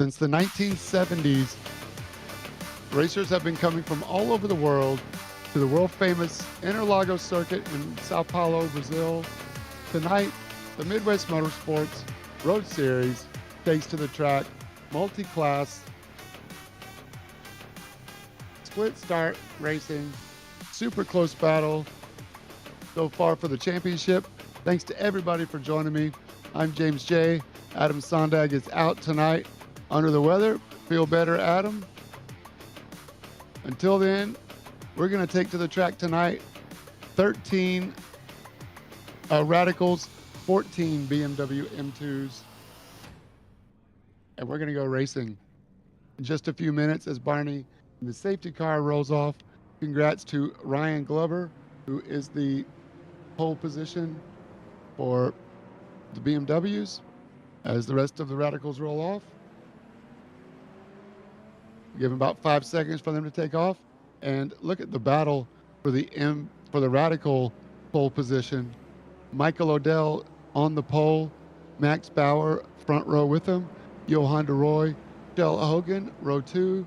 Since the 1970s, racers have been coming from all over the world to the world-famous Interlago circuit in Sao Paulo, Brazil. Tonight, the Midwest Motorsports Road Series takes to the track multi-class split start racing, super close battle so far for the championship. Thanks to everybody for joining me. I'm James J. Adam Sondag is out tonight under the weather. Feel better, Adam. Until then, we're going to take to the track tonight 13 Radicals, 14 BMW M2s, and we're going to go racing in just a few minutes as Barney and the safety car rolls off. Congrats to Ryan Glover, who is the pole position for the BMWs as the rest of the Radicals roll off. Give them about 5 seconds for them to take off. And look at the battle for the Radical pole position. Michael Odell on the pole, Max Bauer front row with him, Johan de Roy, Shell Hogan row 2.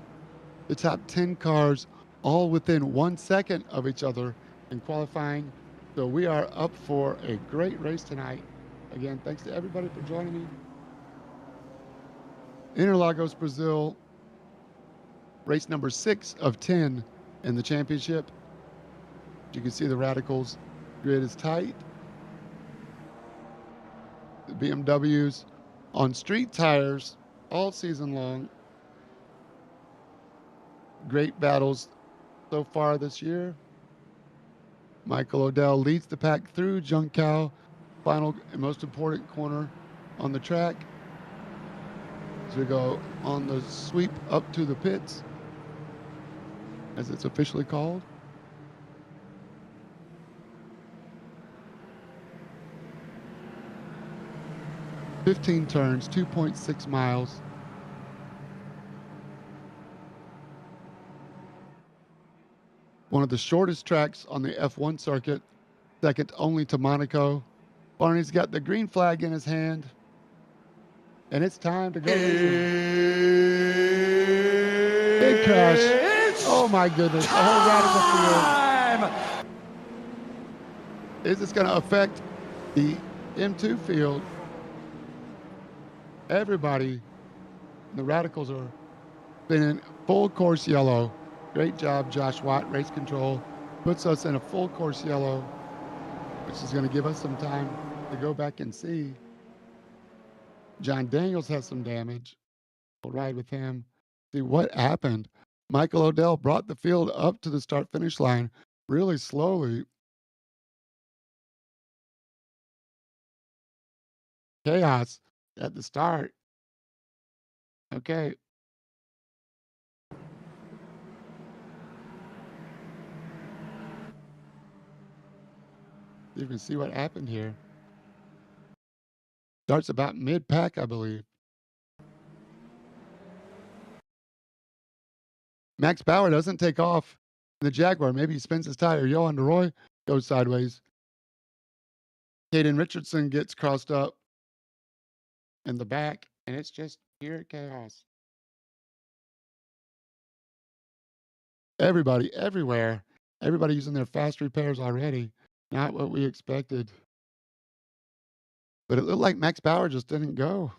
The top 10 cars all within 1 second of each other in qualifying. So we are up for a great race tonight. Again, thanks to everybody for joining me. Interlagos, Brazil, race number 6 of 10 in the championship. You can see the Radicals grid is tight. The BMWs on street tires all season long. Great battles so far this year. Michael Odell leads the pack through Juncal, final and most important corner on the track. As we go on the sweep up to the pits, as it's officially called. "15 turns, 2.6 miles. One of the shortest tracks on the F1 circuit, second only to Monaco. Barney's got the green flag in his hand, and it's time to go racing. Big crash. Oh my goodness, the whole Radical field. Is this going to affect the M2 field? Everybody, the Radicals are spinning full course yellow. Great job, Josh Watt, race control. Puts us in a full course yellow, which is going to give us some time to go back and see. John Daniels has some damage. We'll ride with him, see what happened. Michael Odell brought the field up to the start-finish line really slowly. Chaos at the start. Okay. You can see what happened here. Starts about mid-pack, I believe. Max Bauer doesn't take off in the Jaguar. Maybe he spins his tire. Johan de Roy goes sideways. Caden Richardson gets crossed up in the back, and it's just pure chaos. Everybody, everywhere. Everybody using their fast repairs already. Not what we expected. But it looked like Max Bauer just didn't go.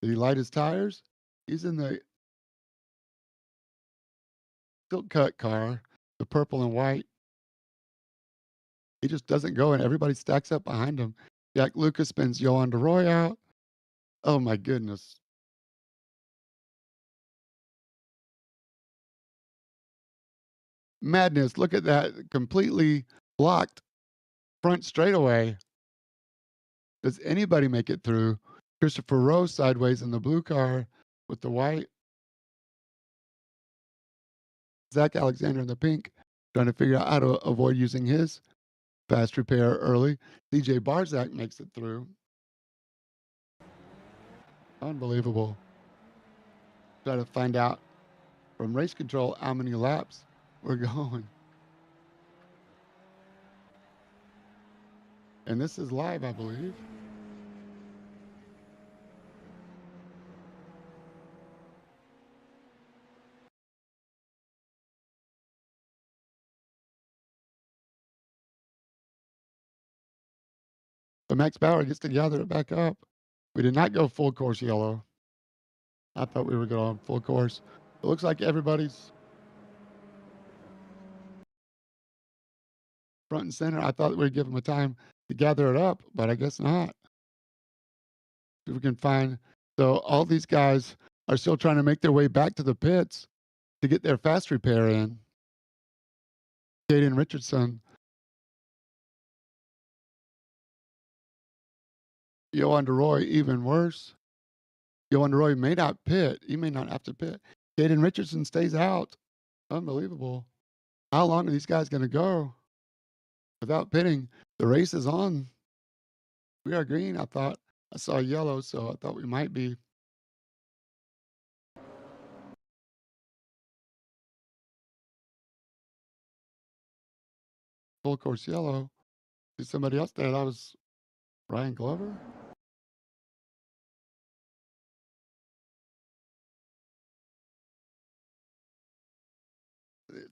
Did he light his tires? He's in the silk cut car, the purple and white. He just doesn't go, and everybody stacks up behind him. Jack Lucas spins Johan de Roy out. Oh my goodness. Madness. Look at that. Completely blocked front straightaway. Does anybody make it through? Christopher Rowe sideways in the blue car with the white. Zach Alexander in the pink, trying to figure out how to avoid using his fast repair early. DJ Barzak makes it through. Unbelievable. Try to find out from race control how many laps we're going. And this is live, I believe. but Max Bauer gets to gather it back up. We did not go full course yellow. I thought we were going full course. It looks like everybody's front and center. I thought we'd give them a time to gather it up, but I guess not. If we can find, so all these guys are still trying to make their way back to the pits to get their fast repair in. Caden Richardson, Johan DeRoy, even worse. Johan DeRoy may not pit. He may not have to pit. Caden Richardson stays out. Unbelievable. How long are these guys going to go without pitting? The race is on. We are green. I thought I saw yellow, so I thought we might be. Full course yellow. There's somebody else there. That was Ryan Glover.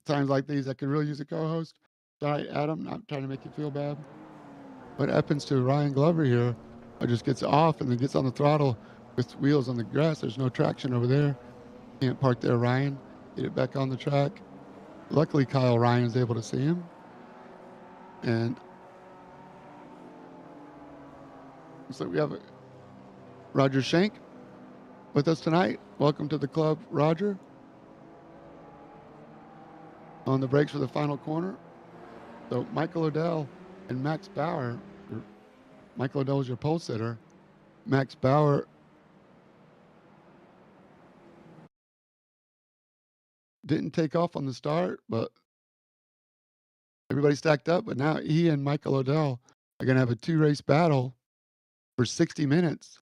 Times like these, I could really use a co-host. Sorry, Adam, not trying to make you feel bad. What happens to Ryan Glover here? Or just gets off and then gets on the throttle with wheels on the grass. There's no traction over there. Can't park there, Ryan. Get it back on the track. Luckily, Kyle Ryan is able to see him. And looks like we have Roger Shank with us tonight. Welcome to the club, Roger. On the brakes for the final corner. So Michael Odell and Max Bauer. Michael Odell is your pole sitter. Max Bauer didn't take off on the start, but everybody stacked up. But now he and Michael Odell are going to have a 2-race battle for 60 minutes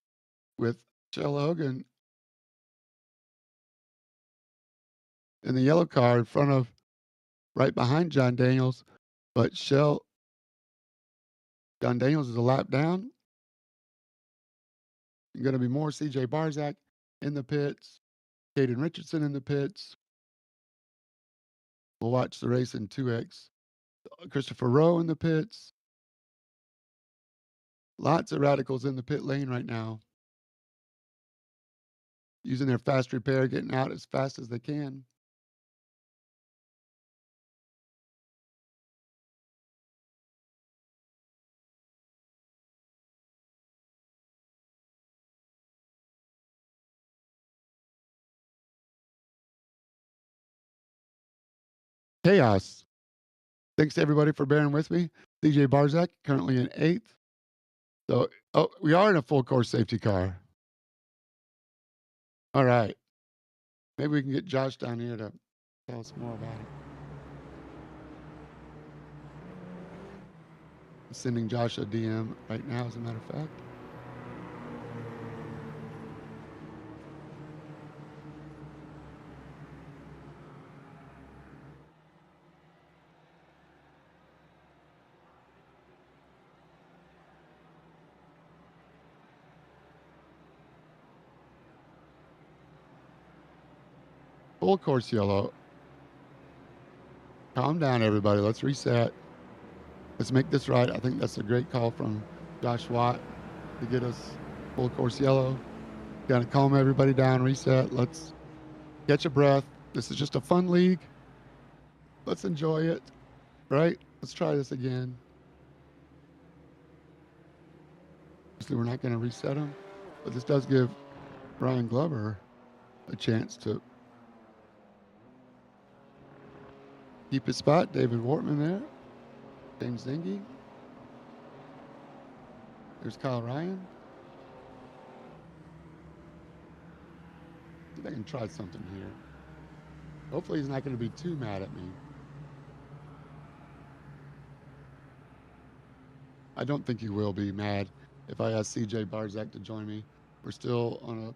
with Shell Hogan in the yellow car in front of, right behind John Daniels. But John Daniels is a lap down. There's going to be more CJ Barzak in the pits, Caden Richardson in the pits. We'll watch the race in 2X. Christopher Rowe in the pits. Lots of radicals in the pit lane right now. Using their fast repair, getting out as fast as they can. Chaos. Thanks to everybody for bearing with me. CJ Barzak currently in 8th. So, we are in a full course safety car. All right. Maybe we can get Josh down here to tell us more about it. I'm sending Josh a DM right now, as a matter of fact. Full course yellow. Calm down, everybody. Let's reset. Let's make this right. I think that's a great call from Josh Watt to get us full course yellow. Got to calm everybody down, reset. Let's catch a breath. This is just a fun league. Let's enjoy it, right? Let's try this again. Obviously, we're not going to reset him, but this does give Ryan Glover a chance to keep his spot. David Wortman there. James Zingy. There's Kyle Ryan. I think I can try something here. Hopefully he's not going to be too mad at me. I don't think he will be mad if I ask CJ Barzak to join me. We're still on a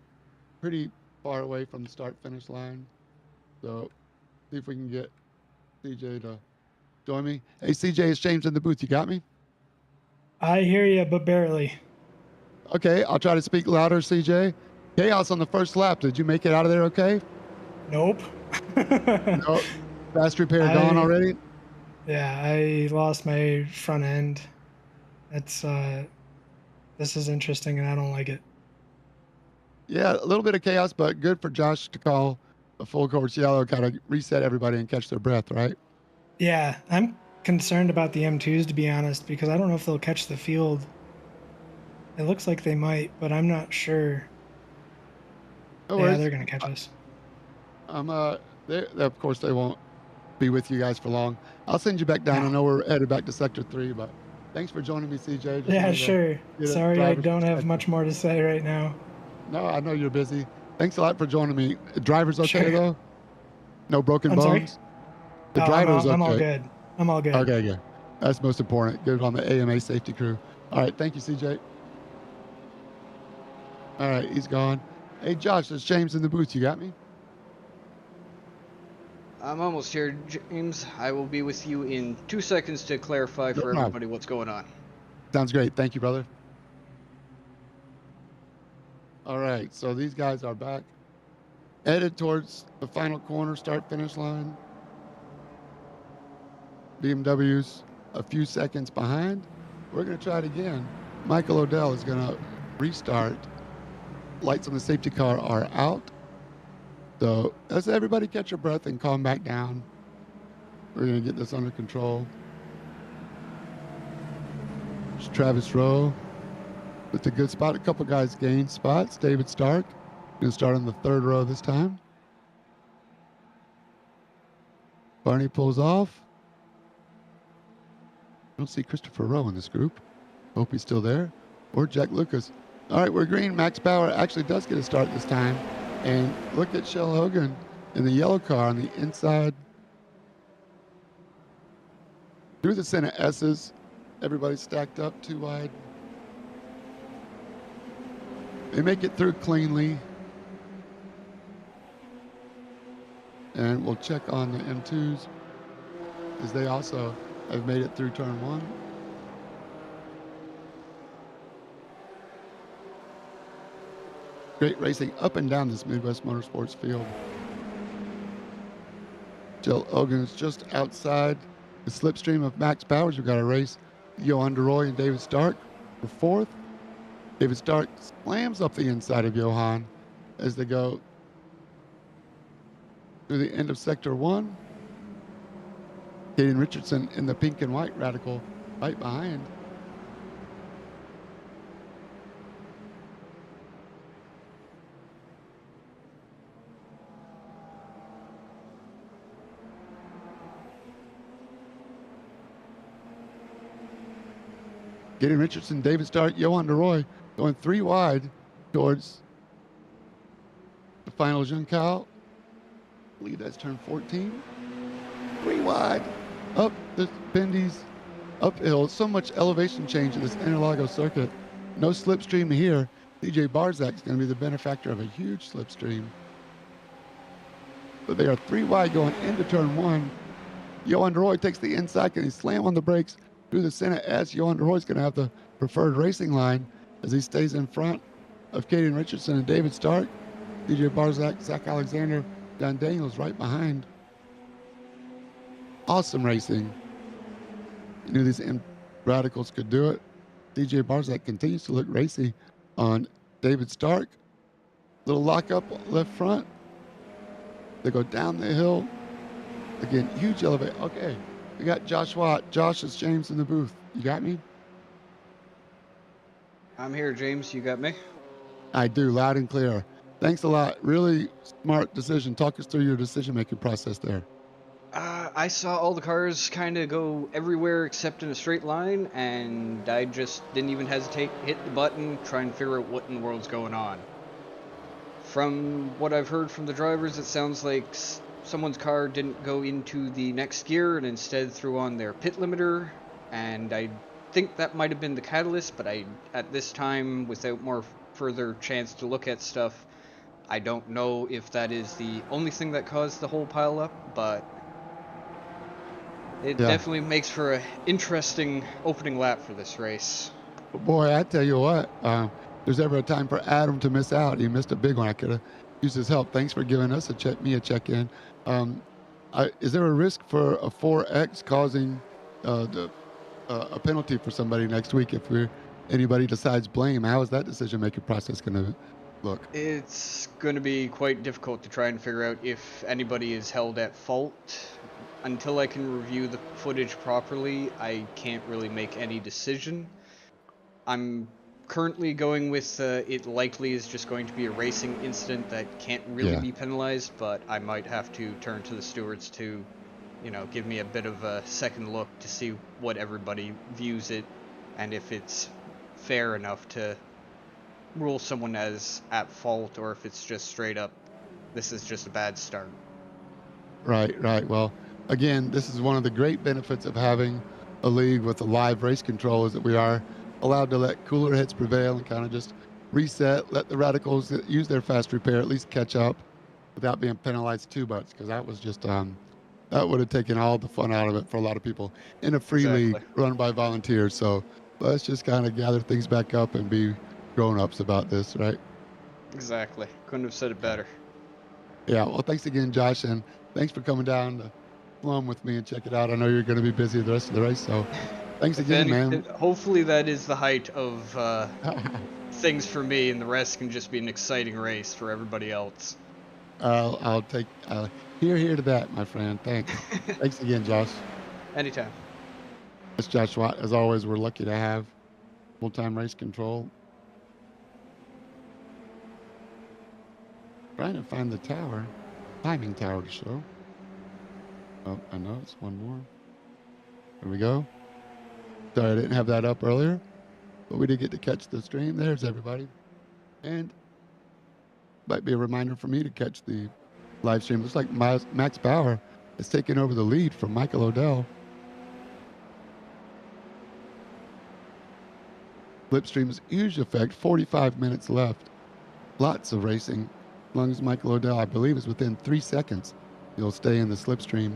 pretty far away from the start-finish line. So see if we can get CJ to join me. Hey, CJ, it's James in the booth. You got me? I hear you, but barely. Okay, I'll try to speak louder, CJ. Chaos on the first lap. Did you make it out of there okay? Nope. No. Fast repair gone already? Yeah, I lost my front end. That's This is interesting, and I don't like it. Yeah, a little bit of chaos, but good for Josh to call a full course yellow, kind of reset everybody and catch their breath, right? Yeah, I'm concerned about the M2s, to be honest, because I don't know if they'll catch the field. It looks like they might, but I'm not sure. No Yeah, worries. they're going to catch us. I'm of course they won't be with you guys for long. I'll send you back down. I No. know we're headed back to sector 3, but thanks for joining me, CJ. Just Yeah, wanted to sure. get a Sorry, I driver's don't have perspective. much more to say right now. No, I know you're busy. Thanks a lot for joining me. The driver's okay Sure. though? No broken I'm sorry. bones? The Oh, driver's I'm all okay. good. I'm all good. Okay, good. That's most important. Good on the AMA safety crew. All right, thank you, CJ. All right, he's gone. Hey, Josh, there's James in the booth. You got me? I'm almost here, James. I will be with you in 2 seconds to clarify No for problem. everybody what's going on. Sounds great. Thank you, brother. All right, so these guys are back, headed towards the final corner, start finish line. BMW's a few seconds behind. We're going to try it again. Michael Odell is going to restart. Lights on the safety car are out. So let's everybody catch your breath and calm back down. We're going to get this under control. There's Travis Rowe with a good spot. A couple guys gained spots. David Stark going to start on the third row this time. Barney pulls off. I don't see Christopher Rowe in this group. Hope he's still there. Or Jack Lucas. All right, we're green. Max Bauer actually does get a start this time. And look at Shell Hogan in the yellow car on the inside. Through the center S's. Everybody's stacked up too wide. They make it through cleanly. And we'll check on the M2s as they also have made it through turn one. Great racing up and down this Midwest Motorsports field. Jill Hogan's just outside the slipstream of Max Bowers. We've got a race. Johan DeRoy and David Stark for fourth. David Stark slams up the inside of Johan as they go through the end of sector one. Caden Richardson in the pink and white Radical right behind. Caden Richardson, David Stark, Johan DeRoy going three wide towards the final Juncal. I believe that's turn 14. Three wide up the bendies uphill. So much elevation change in this Interlago circuit. No slipstream here. DJ Barzak's going to be the benefactor of a huge slipstream. But they are three wide going into turn one. Johan DeRoy takes the inside. Can he slam on the brakes through the center S? Johan DeRoy's going to have the preferred racing line as he stays in front of Caden Richardson and David Stark. DJ Barzak, Zach Alexander, Don Daniels right behind. Awesome racing. I knew these radicals could do it. DJ Barzak continues to look racy on David Stark. Little lockup left front. They go down the hill. Again, huge elevate. Okay, we got Josh Watt. Josh, is James in the booth. You got me? I'm here, James. You got me? I do, loud and clear. Thanks a lot. Really smart decision. Talk us through your decision-making process there. I saw all the cars kind of go everywhere except in a straight line, and I just didn't even hesitate, hit the button, try and figure out what in the world's going on. From what I've heard from the drivers, it sounds like someone's car didn't go into the next gear and instead threw on their pit limiter, and I think that might have been the catalyst, but at this time, without more further chance to look at stuff, I don't know if that is the only thing that caused the whole pile up, but it definitely makes for an interesting opening lap for this race. Boy, I tell you what, there's ever a time for Adam to miss out. He missed a big one. I could have used his help. Thanks for giving us me a check-in. Is there a risk for a 4X causing a penalty for somebody next week if we're anybody decides blame, how is that decision-making process going to look? It's going to be quite difficult to try and figure out if anybody is held at fault. Until I can review the footage properly, I can't really make any decision. I'm currently going with it likely is just going to be a racing incident that can't really Yeah. be penalized, but I might have to turn to the stewards to, give me a bit of a second look to see what everybody views it and if it's fair enough to rule someone as at fault or if it's just straight up, this is just a bad start. Right, right. Well, again, this is one of the great benefits of having a league with a live race control is that we are allowed to let cooler heads prevail and kind of just reset, let the radicals that use their fast repair at least catch up without being penalized too much because that was just that would have taken all the fun out of it for a lot of people in a free Exactly. league run by volunteers. So let's just kind of gather things back up and be grown-ups about this, right? Exactly. Couldn't have said it better. Yeah. Well, thanks again, Josh, and thanks for coming down to Plum with me and check it out. I know you're going to be busy the rest of the race, so thanks If again, any, man. hopefully that is the height of things for me, and the rest can just be an exciting race for everybody else. I'll take here to that, my friend. Thanks. Thanks again, Josh. Anytime. It's Josh Watt. As always, we're lucky to have full-time race control. Trying to find the tower, timing tower to show. Oh, I know it's one more. There we go. Sorry, I didn't have that up earlier, but we did get to catch the stream. There's everybody. And might be a reminder for me to catch the live stream. Looks like Max Bauer has taken over the lead from Michael Odell. Slipstream's huge effect, 45 minutes left. Lots of racing. As long as Michael Odell, I believe, is within 3 seconds, he'll stay in the slipstream.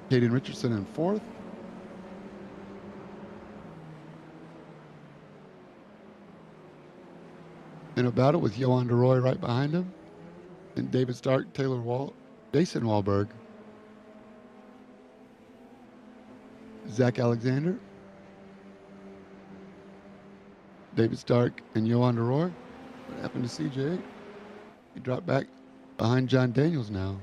Caden Richardson in fourth. In a battle with Johan DeRoy right behind him. And David Stark, Jason Wahlberg. Zach Alexander. David Stark and Johan DeRoy. What happened to CJ? He dropped back behind John Daniels now.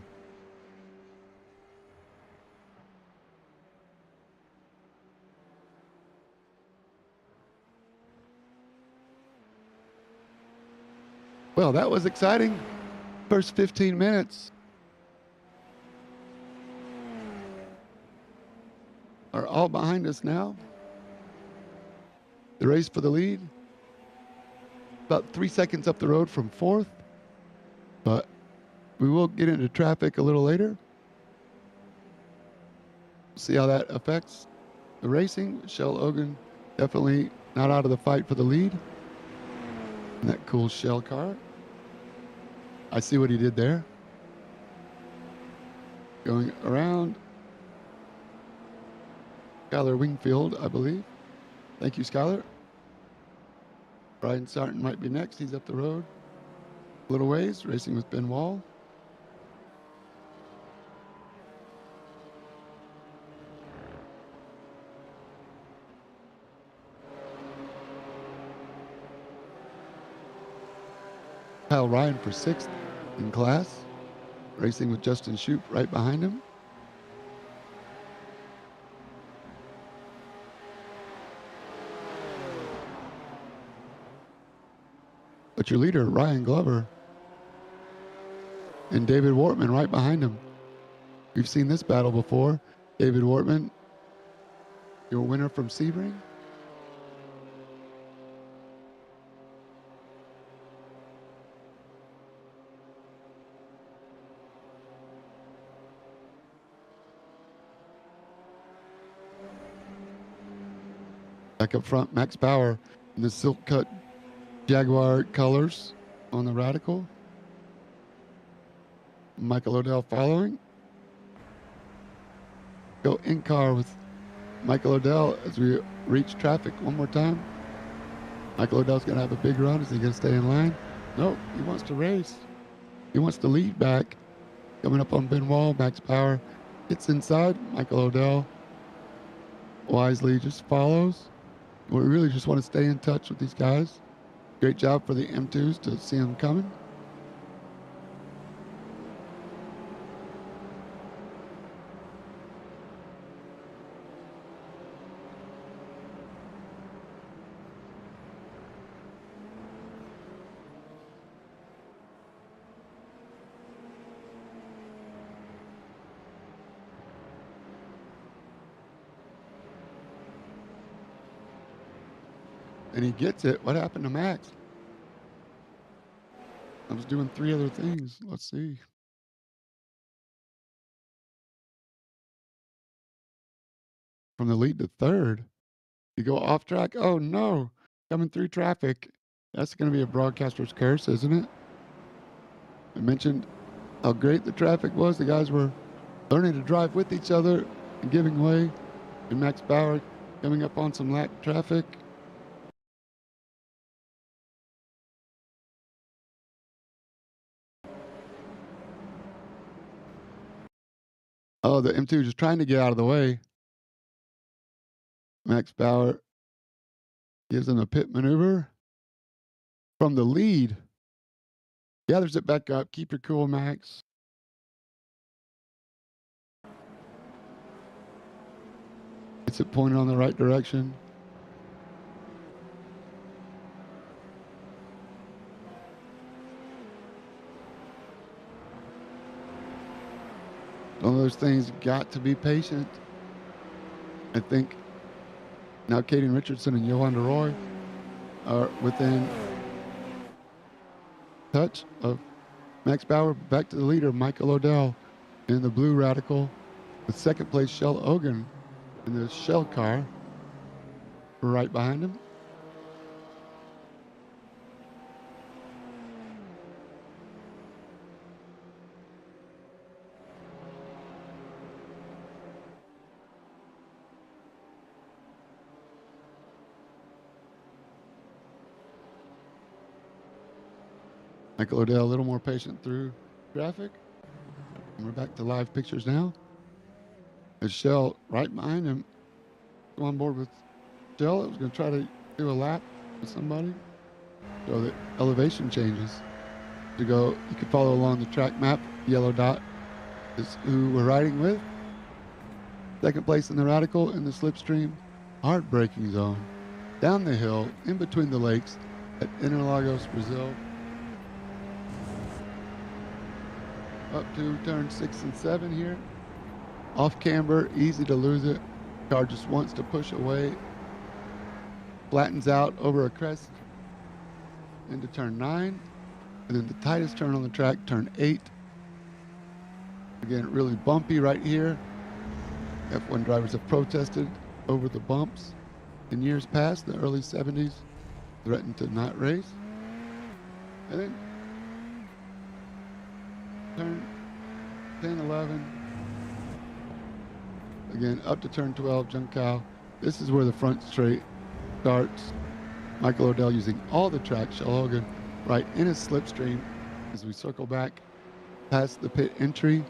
Well, that was exciting. First 15 minutes are all behind us now. The race for the lead. About 3 seconds up the road from fourth. But we will get into traffic a little later. See how that affects the racing. Shell Ogan definitely not out of the fight for the lead. And that cool Shell car. I see what he did there. Going around. Skylar Wingfield, I believe. Thank you, Skylar. Brian Sarton might be next. He's up the road a little ways, racing with Ben Wall. Kyle Ryan for sixth in class, racing with Justin Shoup right behind him. But your leader, Ryan Glover, and David Wortman right behind him. We've seen this battle before. David Wortman, your winner from Sebring. Back up front, Max Bauer in the silk cut Jaguar colors on the Radical. Michael Odell following. Go in car with Michael Odell as we reach traffic one more time. Michael Odell's going to have a big run. Is he going to stay in line? No, he wants to race. He wants to lead back. Coming up on Ben Wall, Max Bauer gets inside. Michael Odell wisely just follows. We really just want to stay in touch with these guys. Great job for the M2s to see them coming. And he gets it. What happened to Max? I was doing 3 other things. Let's see. From the lead to third. You go off track. Oh no. Coming through traffic. That's going to be a broadcaster's curse, isn't it? I mentioned how great the traffic was. The guys were learning to drive with each other and giving way. And Max Bauer coming up on some lap traffic. Oh, the M2 just trying to get out of the way. Max Bauer gives him a pit maneuver from the lead. Gathers it back up. Keep your cool, Max. Gets it pointed on the right direction. One of those things, got to be patient. I think now Caden Richardson and Johan DeRoy are within touch of Max Bauer. Back to the leader, Michael Odell in the blue Radical. With second place, Shell Ogan in the Shell car right behind him. Michael Odell a little more patient through traffic. And we're back to live pictures now. As Shell right behind him, go on board with Shell. It was going to try to do a lap with somebody. So the elevation changes. To go, you can follow along the track map. Yellow dot is who we're riding with. Second place in the Radical in the slipstream. Hard braking zone. Down the hill, in between the lakes at Interlagos, Brazil. Up to turn 6 and 7 here. Off camber, easy to lose it. Car just wants to push away. Flattens out over a crest into turn 9. And then the tightest turn on the track, turn 8. Again, really bumpy right here. F1 drivers have protested over the bumps in years past, the early 70s, threatened to not race. And then turn 10, 11. Again, up to turn 12, Juncal. This is where the front straight starts. Michael Odell using all the track. Shell Hogan right in his slipstream as we circle back past the pit entry.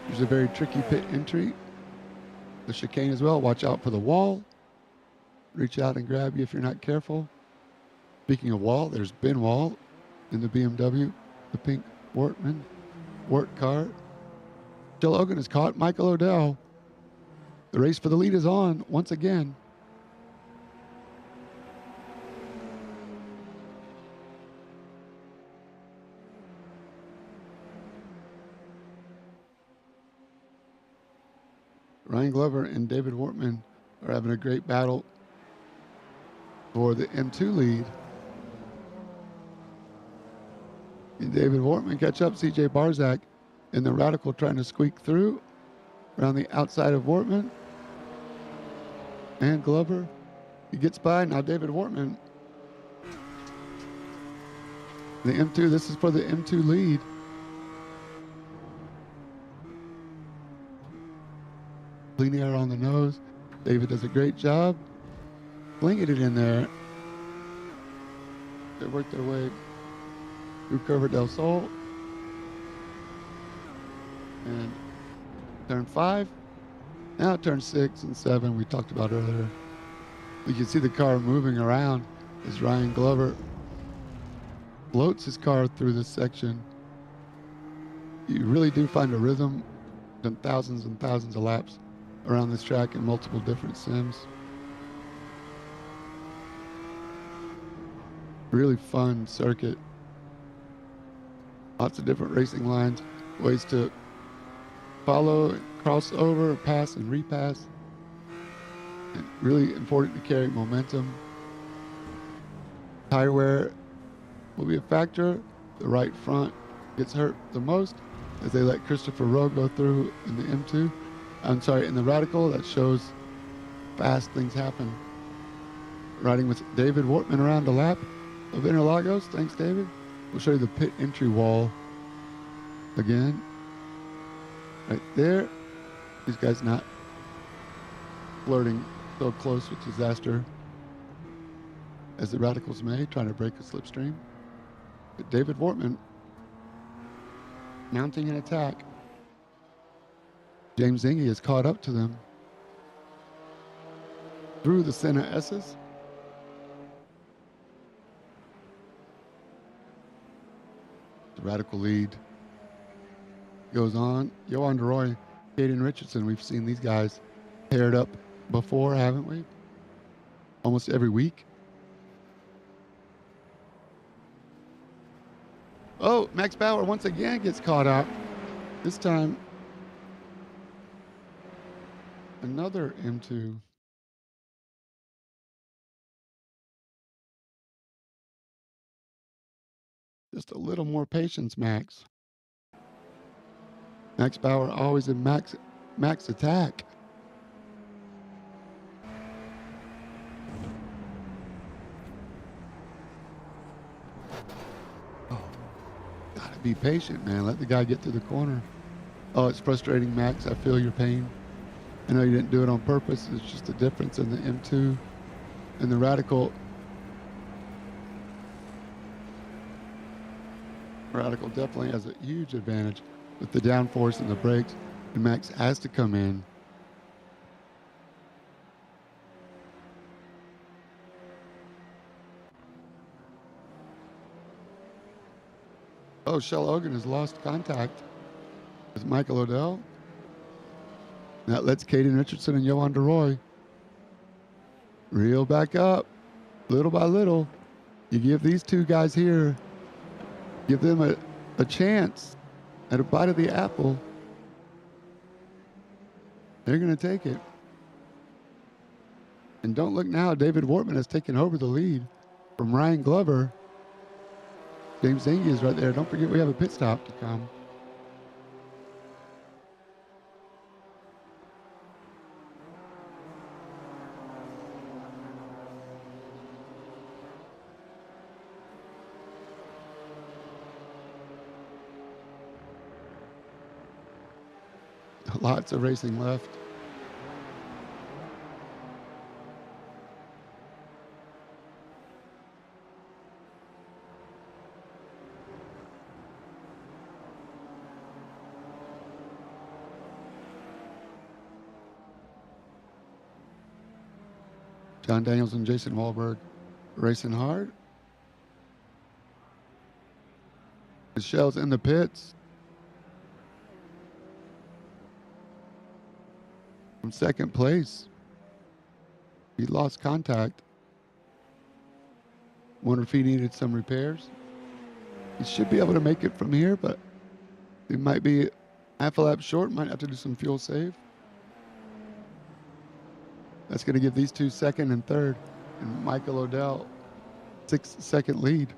There's a very tricky pit entry. The chicane as well. Watch out for the wall. Reach out and grab you if you're not careful. Speaking of wall, there's Ben Wall in the BMW, the pink Wortman work car. Shell Hogan has caught Michael Odell. The race for the lead is on once again. Ryan Glover and David Wortman are having a great battle for the M2 lead. And David Wortman catch up CJ Barzak in the Radical trying to squeak through around the outside of Wortman. And Glover, he gets by. Now David Wortman. The M2, this is for the M2 lead. Clean air on the nose. David does a great job. Flinging it in there. They work their way through Curva del Sol. And turn 5. Now turn 6 and 7 we talked about earlier. You can see the car moving around as Ryan Glover floats his car through this section. You really do find a rhythm. Done thousands and thousands of laps around this track in multiple different sims. Really fun circuit. Lots of different racing lines, ways to follow, cross over, pass, and repass. And really important to carry momentum. Tire wear will be a factor. The right front gets hurt the most as they let Christopher Rowe go through in the M2. I'm sorry, in the Radical. That shows fast things happen. Riding with David Wortman around a lap of Interlagos. Thanks, David. We'll show you the pit entry wall again. Right there. These guys not flirting so close with disaster as the Radicals may, trying to break a slipstream. But David Wortman mounting an attack. James Zingy has caught up to them through the Senna S's. The Radical lead goes on. Johan de Roy, Caden Richardson, we've seen these guys paired up before, haven't we? Almost every week. Oh, Max Bauer once again gets caught up. This time, another M2. Just a little more patience, Max. Max Bauer always in max attack. Oh, gotta be patient, man. Let the guy get through the corner. Oh, it's frustrating, Max. I feel your pain. I know you didn't do it on purpose. It's just a difference in the M2 and the Radical. Radical definitely has a huge advantage with the downforce and the brakes, and Max has to come in. Oh, Shell Hogan has lost contact with Michael Odell. That lets Caden Richardson and Johan de Roy reel back up little by little. You give these two guys here, give them a chance at a bite of the apple. They're going to take it. And don't look now, David Wortman has taken over the lead from Ryan Glover. James Zingy is right there. Don't forget we have a pit stop to come. Lots of racing left. John Daniels and Jason Wahlberg racing hard. Michelle's in the pits. From second place. He lost contact. Wonder if he needed some repairs. He should be able to make it from here, but he might be half a lap short. Might have to do some fuel save. That's going to give these two second and third, and Michael Odell 6-second lead.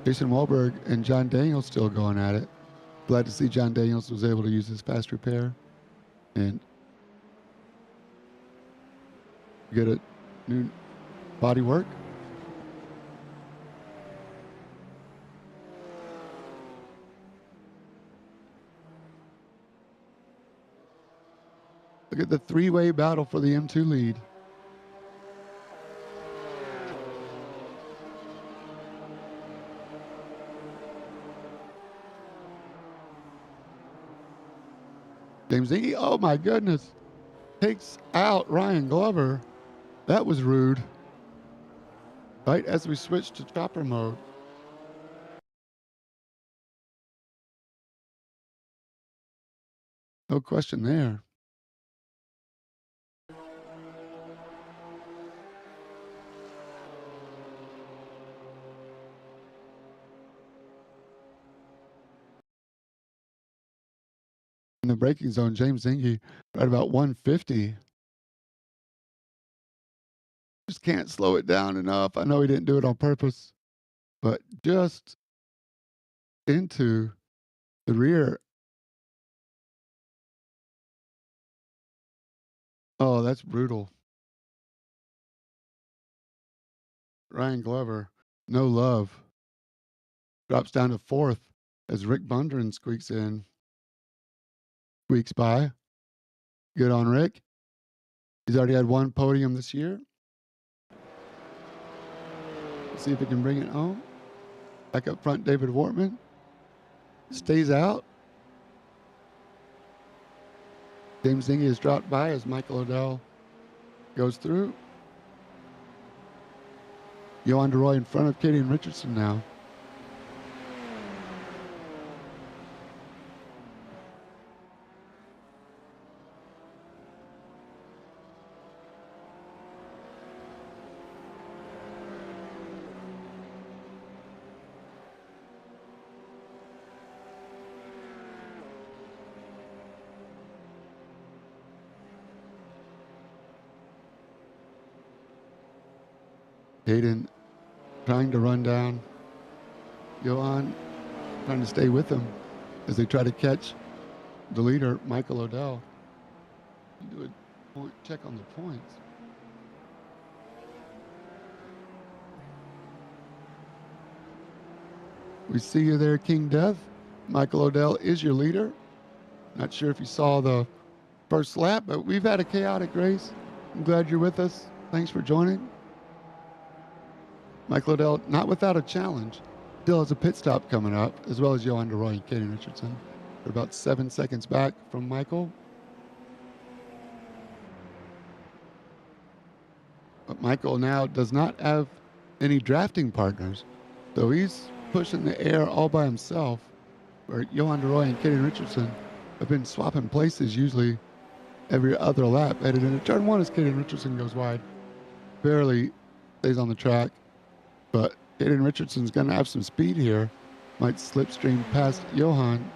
Jason Wahlberg and John Daniels still going at it. Glad to see John Daniels was able to use his fast repair and get a new body work. Look at the three-way battle for the M2 lead. James Zinke, oh my goodness, takes out Ryan Glover. That was rude. Right as we switched to chopper mode. No question there. In the braking zone, James Zinke right about 150. Just can't slow it down enough. I know he didn't do it on purpose, but just into the rear. Oh, that's brutal. Ryan Glover, no love. Drops down to fourth as Rick Bundren squeaks by. Good on Rick. He's already had one podium this year. Let's see if he can bring it home. Back up front, David Wortman stays out. James Zinke is dropped by as Michael Odell goes through. Johan DeRoy in front of Katie and Richardson now. Hayden trying to run down. Johan trying to stay with him as they try to catch the leader, Michael Odell. Do a point check on the points. We see you there, King Death. Michael Odell is your leader. Not sure if you saw the first lap, but we've had a chaotic race. I'm glad you're with us. Thanks for joining. Michael Odell, not without a challenge, still has a pit stop coming up, as well as Johan DeRoy and Katie Richardson. They're about 7 seconds back from Michael. But Michael now does not have any drafting partners, so he's pushing the air all by himself, where Johan DeRoy and Katie Richardson have been swapping places usually every other lap. Headed into turn one as Katie Richardson goes wide. Barely stays on the track. But Kaden Richardson's going to have some speed here. Might slipstream past Johan.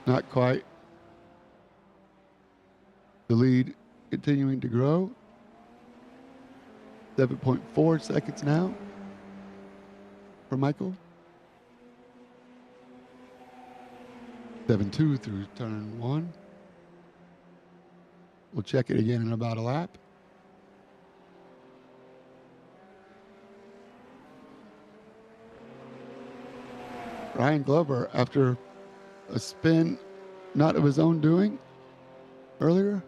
Not quite. The lead continuing to grow. 7.4 seconds now for Michael. 7.2 through turn one. We'll check it again in about a lap. Ryan Glover, after a spin not of his own doing earlier,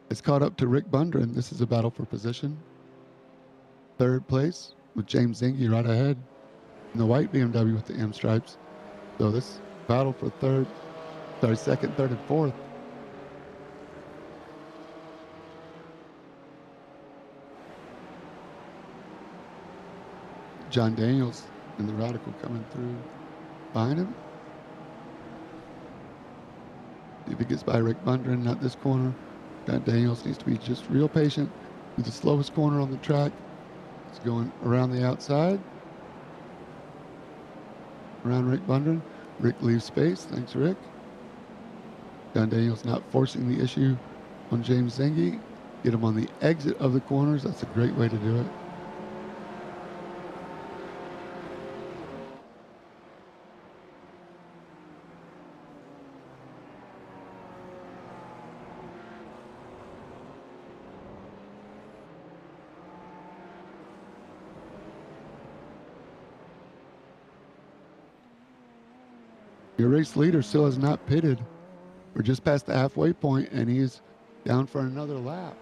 is caught up to Rick Bundren. This is a battle for position. Third place with James Zinke right ahead in the white BMW with the M stripes. So this battle for second, third, and fourth. John Daniels and the Radical coming through behind him. See if he gets by Rick Bundren, not this corner. John Daniels needs to be just real patient. He's the slowest corner on the track. He's going around the outside. Around Rick Bundren. Rick leaves space. Thanks, Rick. John Daniels not forcing the issue on James Zinke. Get him on the exit of the corners. That's a great way to do it. Your race leader still has not pitted. We're just past the halfway point, and he's down for another lap.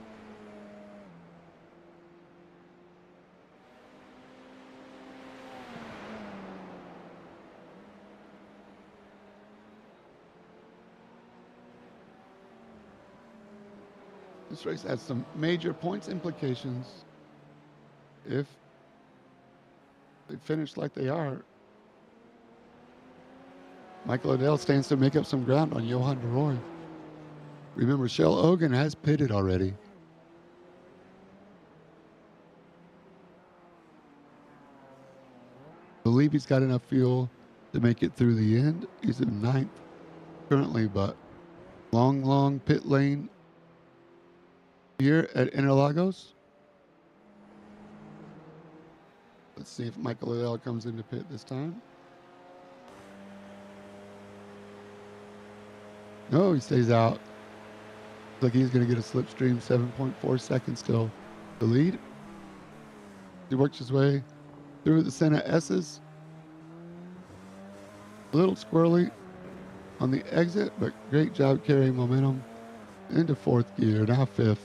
This race has some major points implications if they finish like they are. Michael Odell stands to make up some ground on Johan de Roy. Remember, Shell Ogan has pitted already. I believe he's got enough fuel to make it through the end. He's in 9th currently, but long pit lane here at Interlagos. Let's see if Michael Odell comes into pit this time. No, he stays out. Looks like he's going to get a slipstream, 7.4 seconds still to lead. He works his way through the Senna S's. A little squirrely on the exit, but great job carrying momentum into 4th gear, now 5th.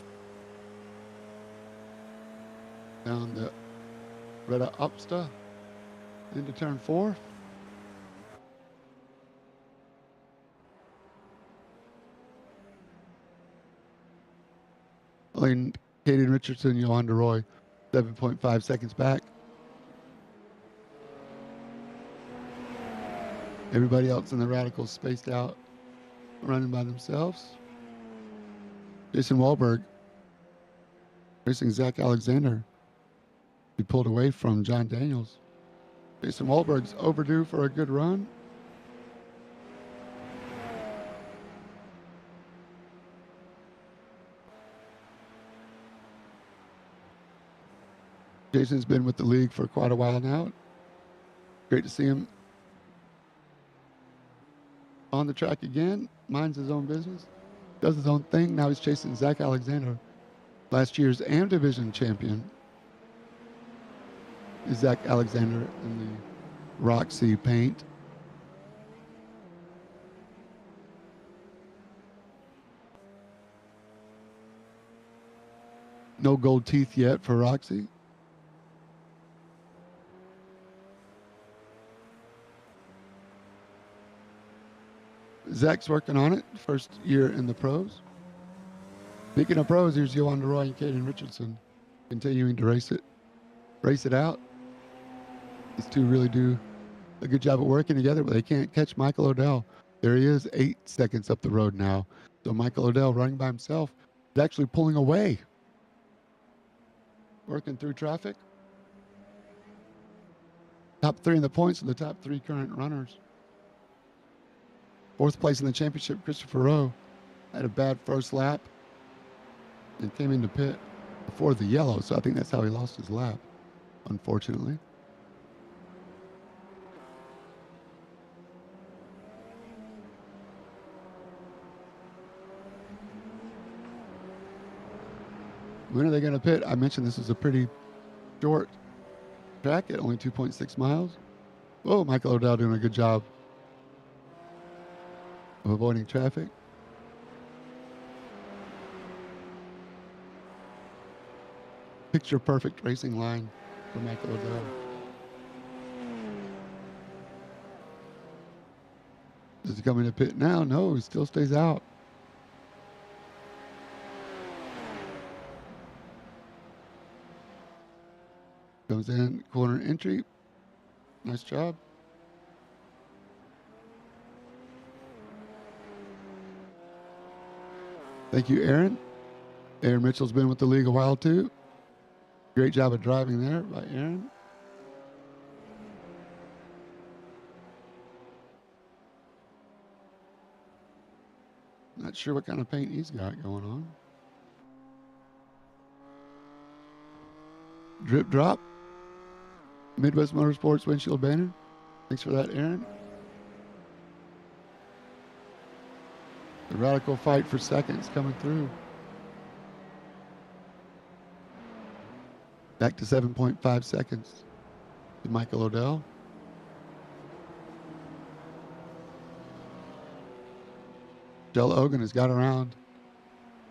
Down the Reda Upsta into turn 4. Lane Caden Richardson, Johan de Roy, 7.5 seconds back. Everybody else in the Radicals spaced out, running by themselves. Jason Wahlberg racing Zach Alexander. He pulled away from John Daniels. Jason Wahlberg's overdue for a good run. Jason's been with the league for quite a while now. Great to see him on the track again. Minds his own business. Does his own thing. Now he's chasing Zach Alexander, last year's AM Division champion. Is Zach Alexander in the Roxy paint. No gold teeth yet for Roxy. Zach's working on it. First year in the pros. Speaking of pros, here's Johan de Roy and Caden Richardson continuing to race it out. These two really do a good job of working together, but they can't catch Michael Odell. There he is, 8 seconds up the road now. So Michael Odell running by himself is actually pulling away. Working through traffic. Top 3 in the points of the top 3 current runners. 4th place in the championship, Christopher Rowe had a bad first lap and came into pit before the yellow, so I think that's how he lost his lap, unfortunately. When are they going to pit? I mentioned this is a pretty short track at only 2.6 miles. Whoa, Michael Odell doing a good job of avoiding traffic. Picture perfect racing line for Michael Odell. Does he come into pit now? No, he still stays out. Comes in, corner entry. Nice job. Thank you, Aaron. Aaron Mitchell's been with the league a while too. Great job of driving there by Aaron. Not sure what kind of paint he's got going on. Drip drop. Midwest Motorsports windshield banner. Thanks for that, Aaron. The radical fight for seconds coming through. Back to 7.5 seconds to Michael Odell. Shell Hogan has got around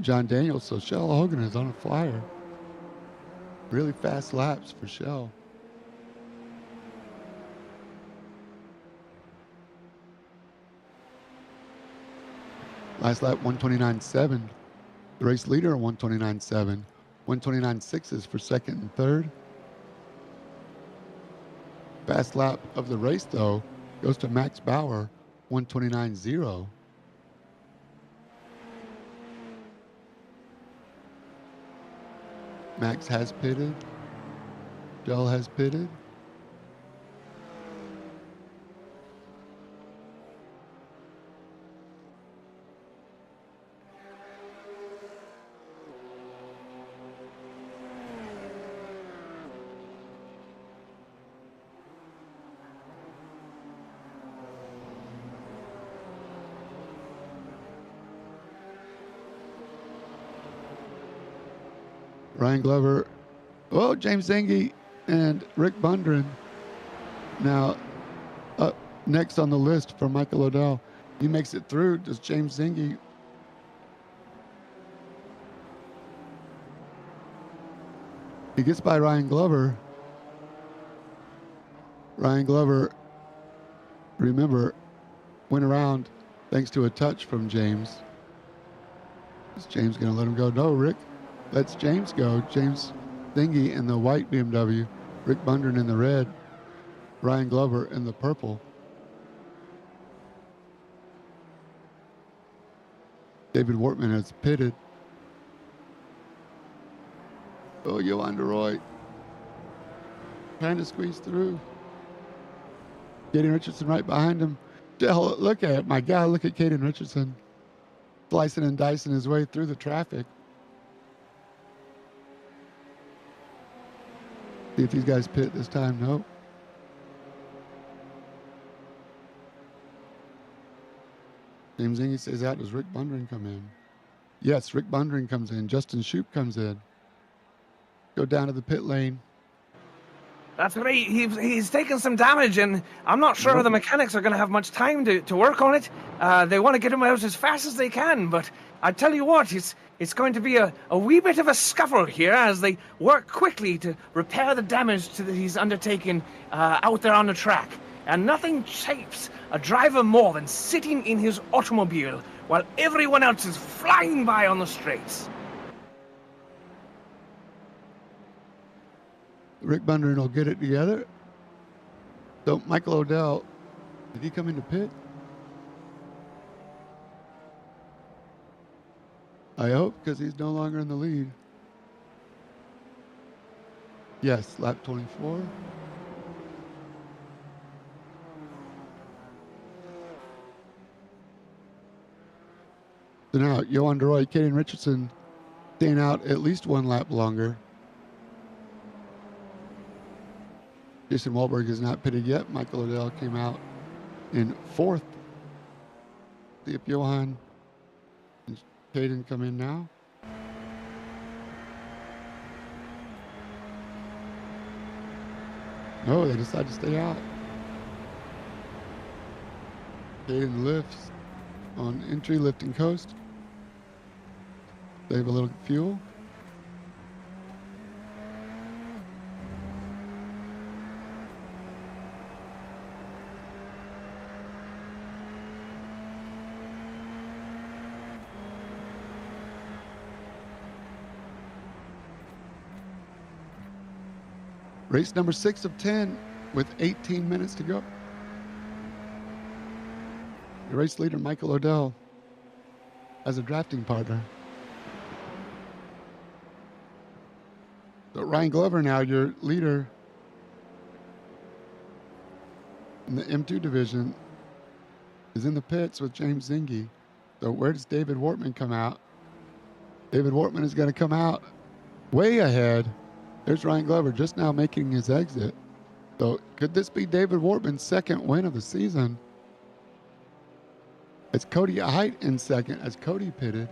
John Daniels, so Shell Hogan is on a flyer. Really fast laps for Shell. Last lap, 129.7 The race leader, 129.7. 129.6 is for second and third. Fast lap of the race, though, goes to Max Bauer, 129.0. Max has pitted. Dell has pitted. Ryan Glover, James Zengi and Rick Bundren. Now, up next on the list for Michael O'Dell. He makes it through. Does James Zengi? He gets by Ryan Glover. Ryan Glover, remember, went around thanks to a touch from James. Is James going to let him go? No, Rick lets James go. James Zengi in the white BMW, Rick Bundren in the red, Ryan Glover in the purple. David Wortman has pitted. Oh, Johan de Roy trying to squeeze through. Caden Richardson right behind him. Look at it. My God, look at Caden Richardson slicing and dicing his way through the traffic. See if these guys pit this time. Nope. James Zengi stays out. Does Rick Bundren come in? Yes, Rick Bundren comes in. Justin Shoup comes in. Go down to the pit lane. That's right. He's taken some damage, and I'm not sure the mechanics are going to have much time to work on it. They want to get him out as fast as they can, but I tell you what, it's going to be a wee bit of a scuffle here as they work quickly to repair the damage that he's undertaken out there on the track. And nothing shapes a driver more than sitting in his automobile while everyone else is flying by on the straights. Rick Bundren will get it together. So Michael O'Dell, did he come into pit? I hope, because he's no longer in the lead. Yes, lap 24. So now, Johan de Roy, Caden Richardson staying out at least one lap longer. Jason Wahlberg is not pitted yet. Michael O'Dell came out in fourth. See if Johan and Caden come in now. No, they decide to stay out. Caden lifts on entry, lifting coast. Save a little fuel. Race number 6 of 10 with 18 minutes to go. The race leader, Michael O'Dell, as a drafting partner. So Ryan Glover now, your leader in the M2 division, is in the pits with James Zengi. So where does David Wortman come out? David Wortman is going to come out way ahead. There's Ryan Glover just now making his exit. So could this be David Wortman's second win of the season? It's Cody Height in second as Cody pitted.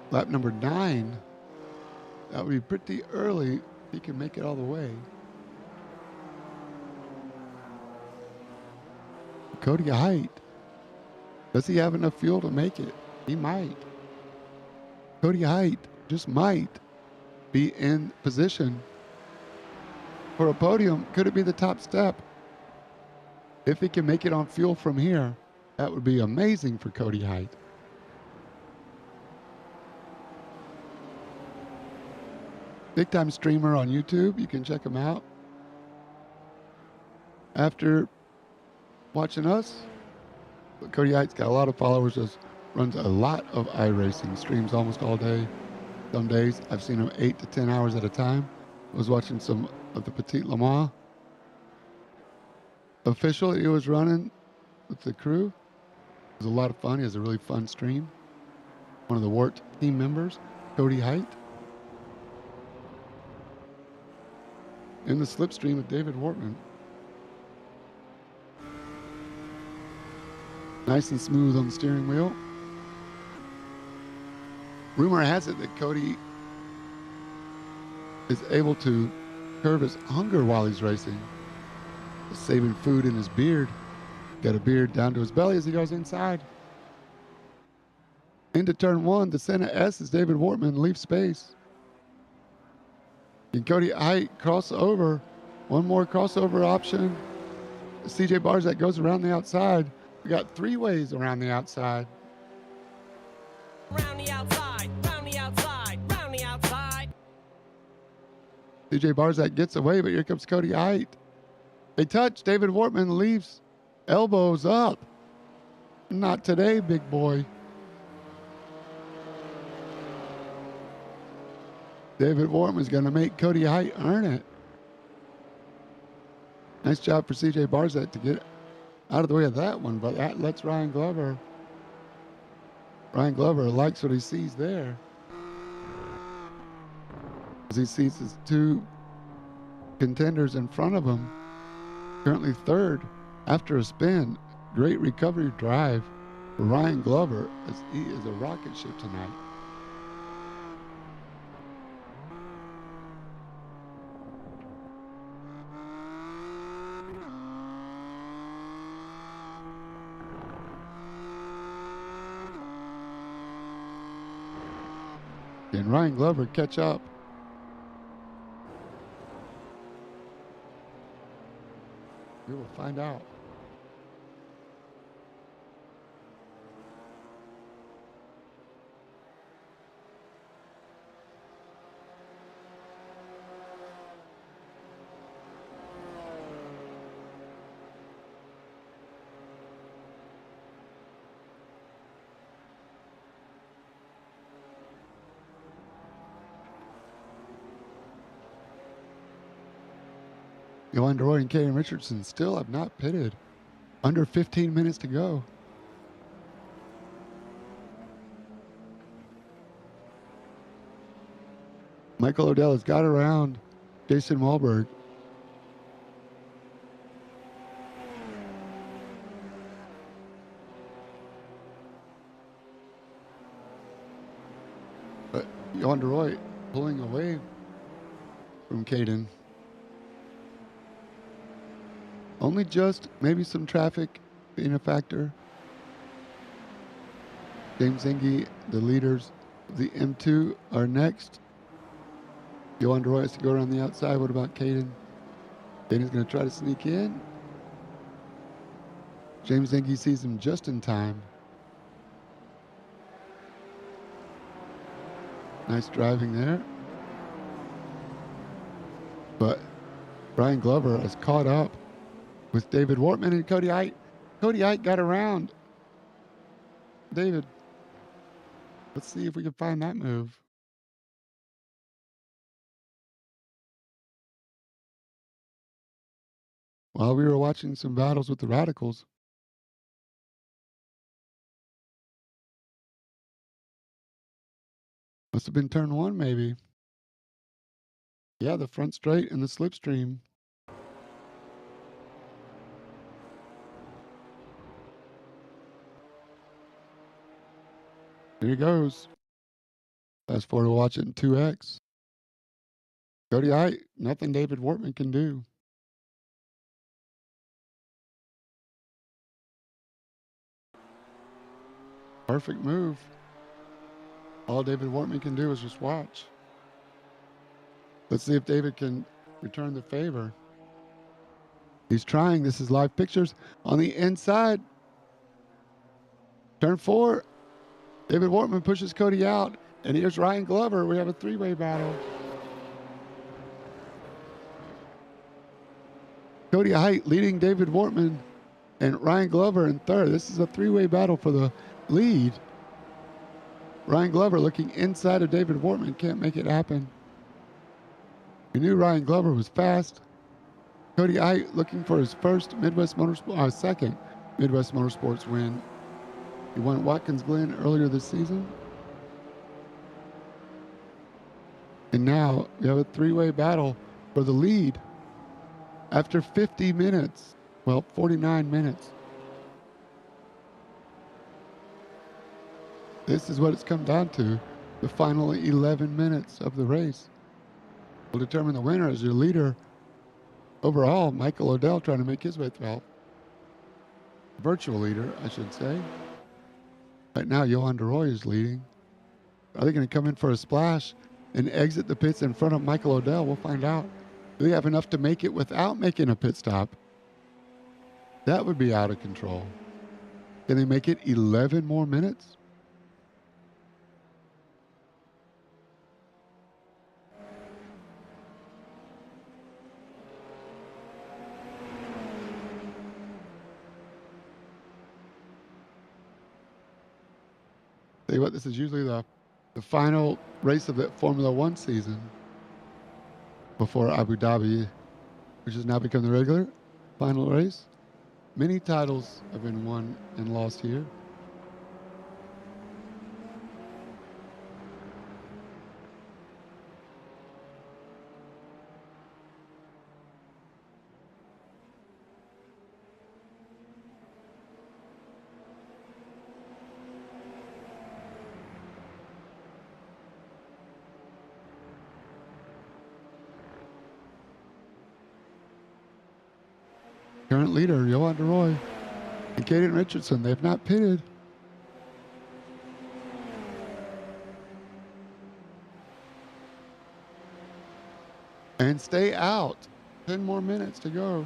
Lap number 9. That would be pretty early. He can make it all the way. Cody Height. Does he have enough fuel to make it? He might. Cody Height just might be in position for a podium. Could it be the top step? If he can make it on fuel from here, That would be amazing for Cody Height. Big time streamer on YouTube. You can check him out. After watching us, Cody Height's got a lot of followers, runs a lot of iRacing, streams almost all day. Some days I've seen him 8 to 10 hours at a time. I was watching some of the Petit Le Mans official he was running with the crew. It was a lot of fun. He has a really fun stream. One of the Wart team members, Cody Height. In the slipstream with David Wortman. Nice and smooth on the steering wheel. Rumor has it that Cody is able to curb his hunger while he's racing. He's saving food in his beard. Got a beard down to his belly as he goes inside. Into turn 1, the Senna S is David Wortman, leave space. And Cody Height cross over. One more crossover option. CJ Barzak goes around the outside. We got 3 ways around the outside. Round the outside, round the outside, round the outside. CJ Barzak gets away, but here comes Cody Height. They touch. David Wortman leaves. Elbows up. Not today, big boy. David Wortman's going to make Cody Height earn it. Nice job for CJ Barzak to get out of the way of that one, but that lets Ryan Glover. Ryan Glover likes what he sees there. As he sees his 2 contenders in front of him. Currently 3rd after a spin. Great recovery drive for Ryan Glover as he is a rocket ship tonight. Can Ryan Glover catch up? We will find out. Yolanda Roy and Kaden Richardson still have not pitted. Under 15 minutes to go. Michael Odell has got around Jason Wahlberg. But Yolanda Roy pulling away from Kaden. Only just, maybe some traffic being a factor. James Zingy, the leaders of the M2 are next. Yolanda Roy has to go around the outside. What about Caden? Caden's going to try to sneak in. James Zingy sees him just in time. Nice driving there. But Brian Glover has caught up with David Wortman and Cody Height. Cody Height got around David. Let's see if we can find that move. While we were watching some battles with the Radicals, must have been turn 1 maybe. Yeah, the front straight and the slipstream. Here he goes. Fast forward to watch it in 2X. Cody Height, nothing David Wortman can do. Perfect move. All David Wortman can do is just watch. Let's see if David can return the favor. He's trying. This is live pictures on the inside. Turn 4. David Wortman pushes Cody out. And here's Ryan Glover. We have a three-way battle. Cody Height leading David Wortman and Ryan Glover in third. This is a three-way battle for the lead. Ryan Glover looking inside of David Wortman. Can't make it happen. We knew Ryan Glover was fast. Cody Height looking for his second Midwest Motorsports win. He won Watkins Glen earlier this season. And now we have a three-way battle for the lead after 50 minutes. Well, 49 minutes. This is what it's come down to. The final 11 minutes of the race will determine the winner. As your leader overall, Michael Odell trying to make his way through. Virtual leader, I should say. Right now, Johan DeRoy is leading. Are they going to come in for a splash and exit the pits in front of Michael Odell? We'll find out. Do they have enough to make it without making a pit stop? That would be out of control. Can they make it 11 more minutes? Tell you what, this is usually the final race of the Formula One season before Abu Dhabi, which has now become the regular final race. Many titles have been won and lost here. Current leader, Johan DeRoy and Caden Richardson. They have not pitted. And stay out. 10 more minutes to go.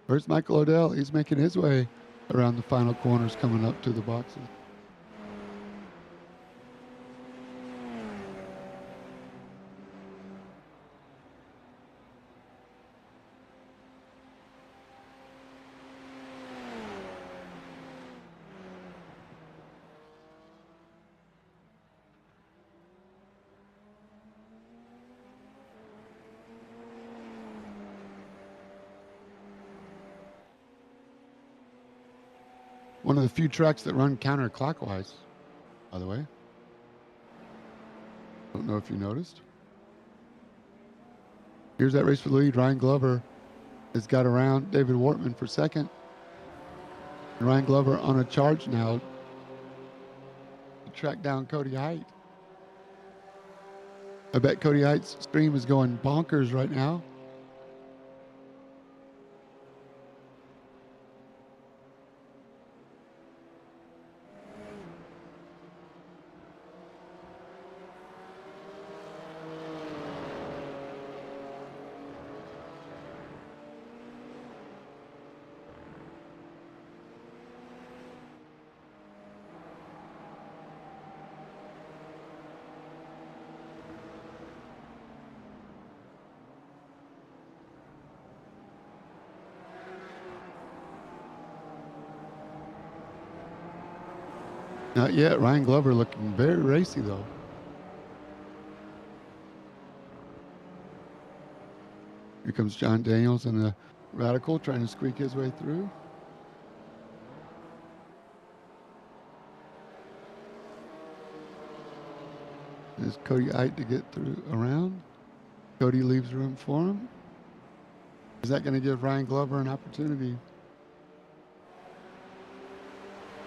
Where's Michael Odell? He's making his way around the final corners coming up to the boxes. One of the few tracks that run counterclockwise, by the way. Don't know if you noticed. Here's that race for the lead. Ryan Glover has got around David Wortman for second. And Ryan Glover on a charge now to track down Cody Height. I bet Cody Height's stream is going bonkers right now. Not yet. Ryan Glover looking very racy, though. Here comes John Daniels and the Radical trying to squeak his way through. There's Cody Height to get through around. Cody leaves room for him. Is that going to give Ryan Glover an opportunity?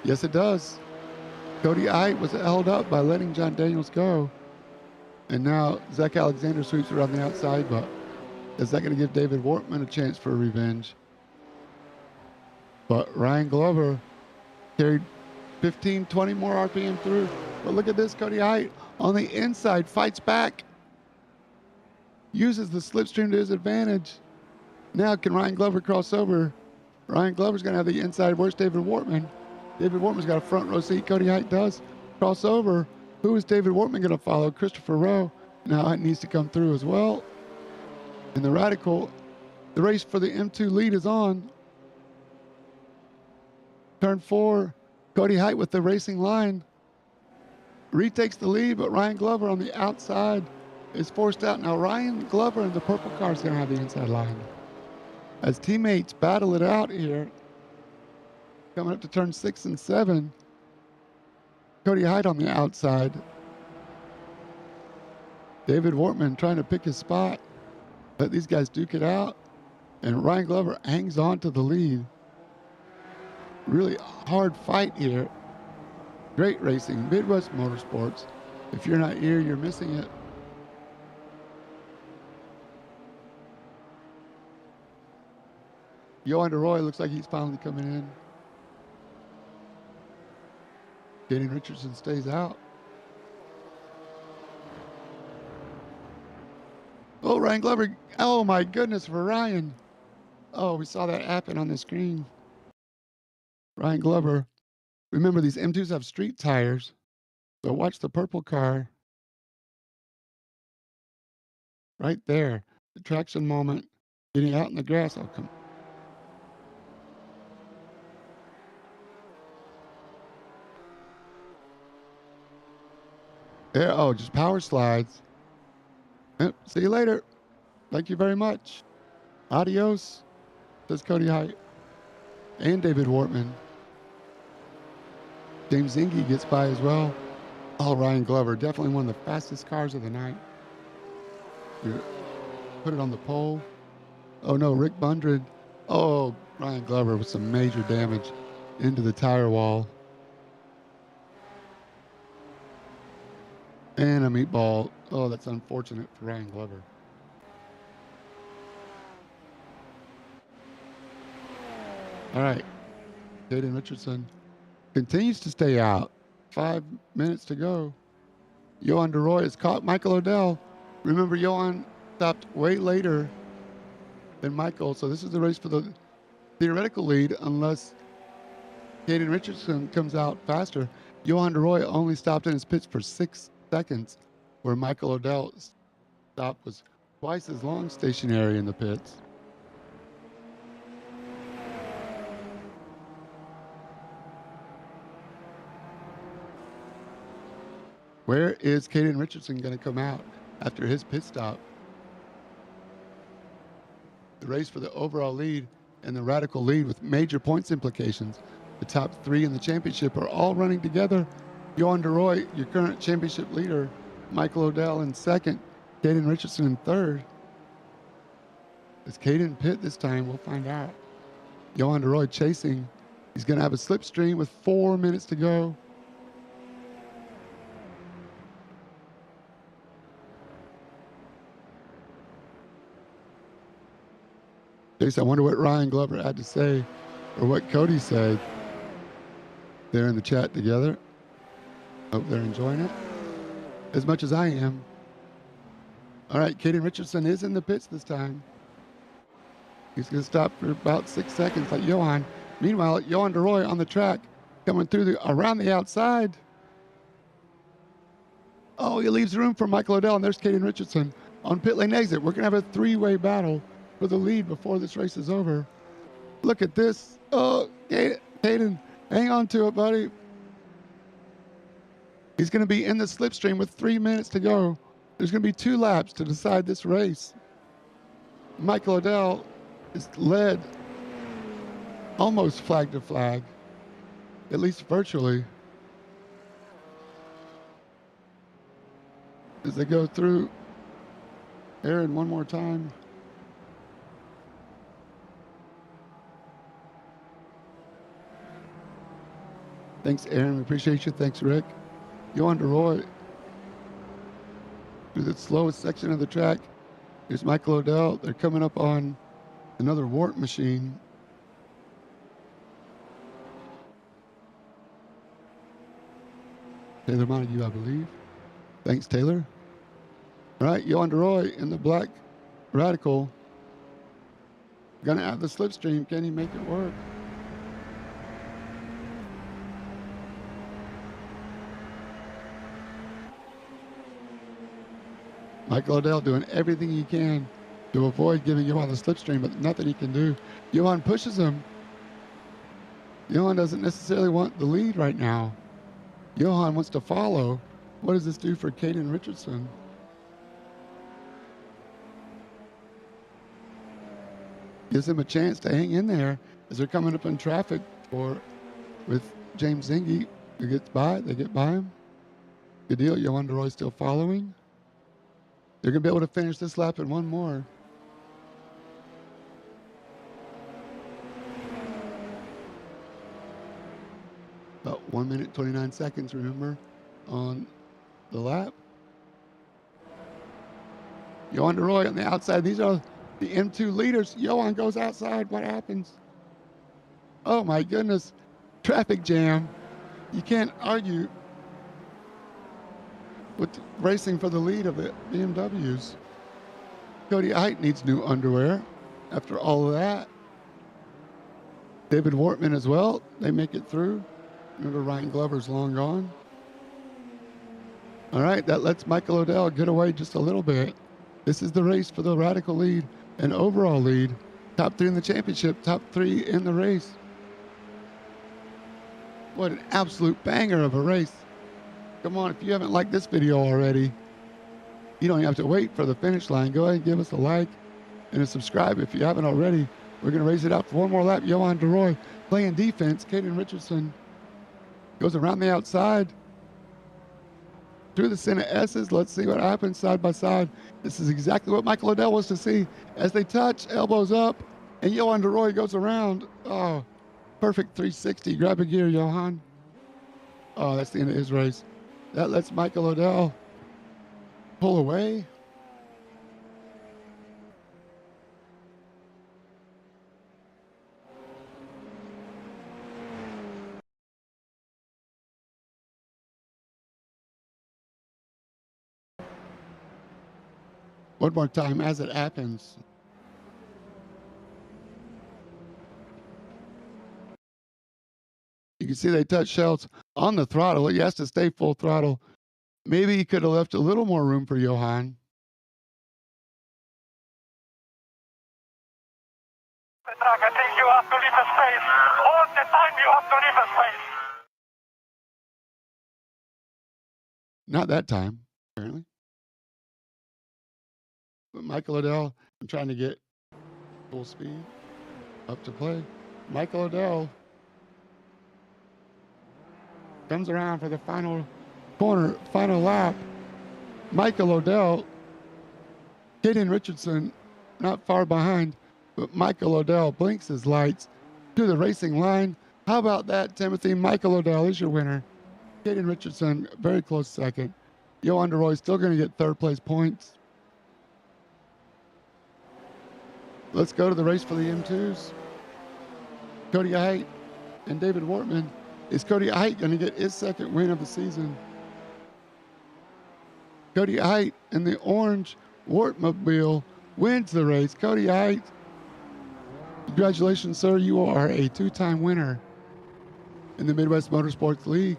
Yes, it does. Cody Height was held up by letting John Daniels go. And now Zach Alexander sweeps around the outside, but is that going to give David Wortman a chance for revenge? But Ryan Glover carried 15, 20 more RPM through. But look at this, Cody Height on the inside, fights back. Uses the slipstream to his advantage. Now can Ryan Glover cross over? Ryan Glover's going to have the inside. Where's David Wortman? David Wortman's got a front row seat. Cody Height does cross over. Who is David Wortman going to follow? Christopher Rowe. Now it needs to come through as well. And the Radical, the race for the M2 lead is on. Turn 4, Cody Height with the racing line. Retakes the lead, but Ryan Glover on the outside is forced out. Now Ryan Glover in the purple car is going to have the inside line. As teammates battle it out here, coming up to turn 6 and 7, Cody Height on the outside. David Wortman trying to pick his spot. Let these guys duke it out. And Ryan Glover hangs on to the lead. Really hard fight here. Great racing, Midwest Motorsports. If you're not here, you're missing it. Johan DeRoy looks like he's finally coming in. Danny Richardson stays out. Oh, Ryan Glover. Oh, my goodness, for Ryan. Oh, we saw that happen on the screen. Ryan Glover. Remember, these M2s have street tires. So watch the purple car. Right there. The traction moment. Getting out in the grass. Oh, come on. There, oh, just power slides. Yep, see you later. Thank you very much. Adios, says Cody Height. And David Wortman. James Zingy gets by as well. Oh, Ryan Glover, definitely one of the fastest cars of the night. Put it on the pole. Oh no, Rick Bundred. Oh, Ryan Glover with some major damage into the tire wall. And a meatball. Oh, that's unfortunate for Ryan Glover. All right. Caden Richardson continues to stay out. 5 minutes to go. Johan DeRoy has caught Michael Odell. Remember, Johan stopped way later than Michael, so this is the race for the theoretical lead unless Caden Richardson comes out faster. Johan DeRoy only stopped in his pits for 6 seconds, where Michael Odell's stop was twice as long stationary in the pits. Where is Caden Richardson going to come out after his pit stop? The race for the overall lead and the Radical lead with major points implications. The top 3 in the championship are all running together. Johan DeRoy, your current championship leader. Michael Odell in second. Caden Richardson in third. Is Caden pit this time? We'll find out. Johan DeRoy chasing. He's going to have a slipstream with 4 minutes to go. Jason, I wonder what Ryan Glover had to say or what Cody said. They're in the chat together. Hope they're enjoying it as much as I am. All right, Caden Richardson is in the pits this time. He's going to stop for about 6 seconds like Johan. Meanwhile, Johan DeRoy on the track coming through around the outside. Oh, he leaves room for Michael Odell, and there's Caden Richardson on pit lane exit. We're going to have a 3-way battle for the lead before this race is over. Look at this. Oh, Caden, hang on to it, buddy. He's going to be in the slipstream with 3 minutes to go. There's going to be 2 laps to decide this race. Michael Odell is led almost flag to flag, at least virtually, as they go through. Aaron, one more time. Thanks, Aaron. We appreciate you. Thanks, Rick. Johan DeRoy through the slowest section of the track. Here's Michael Odell. They're coming up on another warp machine. Taylor Montague, I believe. Thanks, Taylor. All right, Johan DeRoy in the black Radical. Gonna have the slipstream. Can he make it work? Michael Odell doing everything he can to avoid giving Johan the slipstream, but nothing he can do. Johan pushes him. Johan doesn't necessarily want the lead right now. Johan wants to follow. What does this do for Caden Richardson? Gives him a chance to hang in there as they're coming up in traffic with James Zingy, who gets by. They get by him. Good deal. Johan DeRoy still following. They're going to be able to finish this lap in one more. About 1 minute, 29 seconds, remember, on the lap. Johan DeRoy on the outside. These are the M2 leaders. Johan goes outside. What happens? Oh, my goodness. Traffic jam. You can't argue with racing for the lead of the BMWs. Cody Height needs new underwear after all of that. David Wortman as well. They make it through. Remember, Ryan Glover's long gone. All right, that lets Michael Odell get away just a little bit. This is the race for the Radical lead and overall lead. Top 3 in the championship, top 3 in the race. What an absolute banger of a race. Come on, if you haven't liked this video already, you don't have to wait for the finish line. Go ahead and give us a like and a subscribe if you haven't already. We're going to race it out for one more lap. Johan DeRoy playing defense. Caden Richardson goes around the outside through the center S's. Let's see what happens side by side. This is exactly what Michael Odell wants to see. As they touch, elbows up, and Johan DeRoy goes around. Oh, perfect 360. Grab a gear, Johan. Oh, that's the end of his race. That lets Michael Odell pull away. One more time as it happens. You can see they touch Schultz on the throttle. He has to stay full throttle. Maybe he could have left a little more room for Johan. I think you have to leave a space. All the time you have to leave a space. Not that time, apparently. But Michael Odell, I'm trying to get full speed up to play. Michael Odell comes around for the final corner, final lap. Michael Odell, Caden Richardson, not far behind, but Michael Odell blinks his lights to the racing line. How about that, Timothy? Michael Odell is your winner. Caden Richardson, very close second. Johan DeRoy still going to get third place points. Let's go to the race for the M2s. Cody Height and David Wortman. Is Cody Height going to get his second win of the season? Cody Height in the orange Wortmobile wins the race. Cody Height, congratulations, sir. You are a 2-time winner in the Midwest Motorsports League.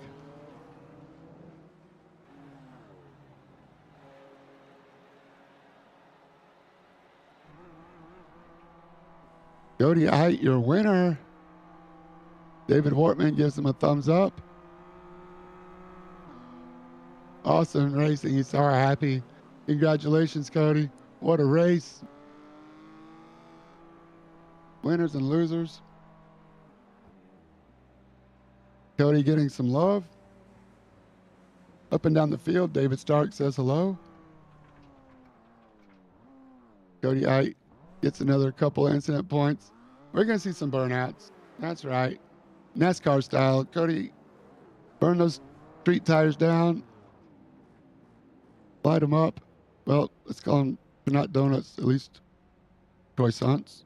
Cody Height, your winner. David Wortman gives him a thumbs up. Awesome racing. He's so happy. Congratulations, Cody. What a race. Winners and losers. Cody getting some love. Up and down the field, David Stark says hello. Cody Height gets another couple incident points. We're going to see some burnouts. That's right. NASCAR style. Cody, burn those street tires down. Light them up. Well, let's call them, they're not donuts, at least croissants.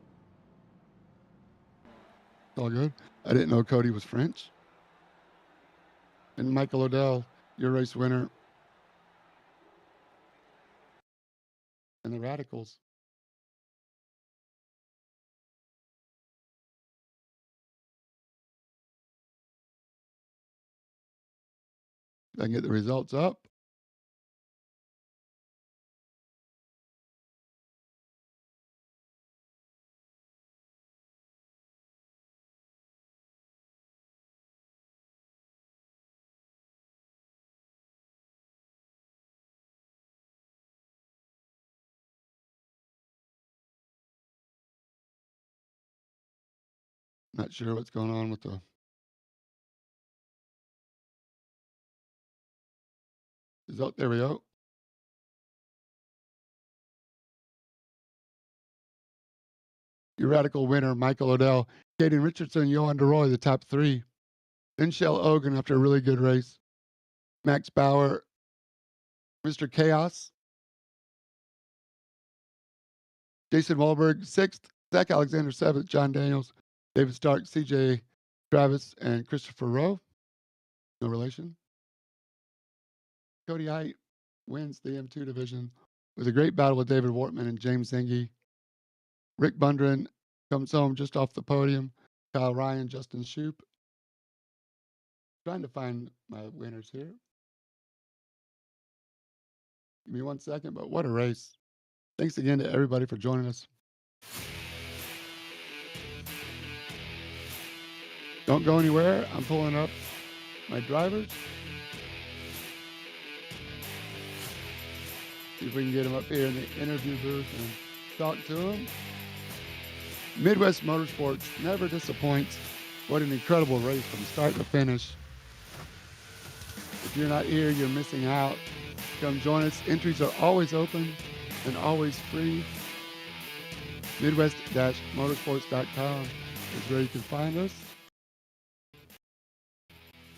It's all good. I didn't know Cody was French. And Michael Odell, your race winner. And the Radicals. I can get the results up. Not sure what's going on with the. There we go. Your radical winner, Michael Odell, Caden Richardson, Johan DeRoy, the top three. Then Shell Ogan after a really good race. Max Bauer, Mr. Chaos. Jason Wahlberg, sixth. Zach Alexander, seventh. John Daniels, David Stark, CJ Travis, and Christopher Rowe. No relation. Cody Height wins the M2 division with a great battle with David Wortman and James Zengi. Rick Bundren comes home just off the podium. Kyle Ryan, Justin Shoup. Trying to find my winners here. Give me 1 second, but what a race. Thanks again to everybody for joining us. Don't go anywhere. I'm pulling up my drivers. See if we can get them up here in the interview booth and talk to them. Midwest Motorsports never disappoints. What an incredible race from start to finish. If you're not here, you're missing out. Come join us. Entries are always open and always free. Midwest-motorsports.com is where you can find us.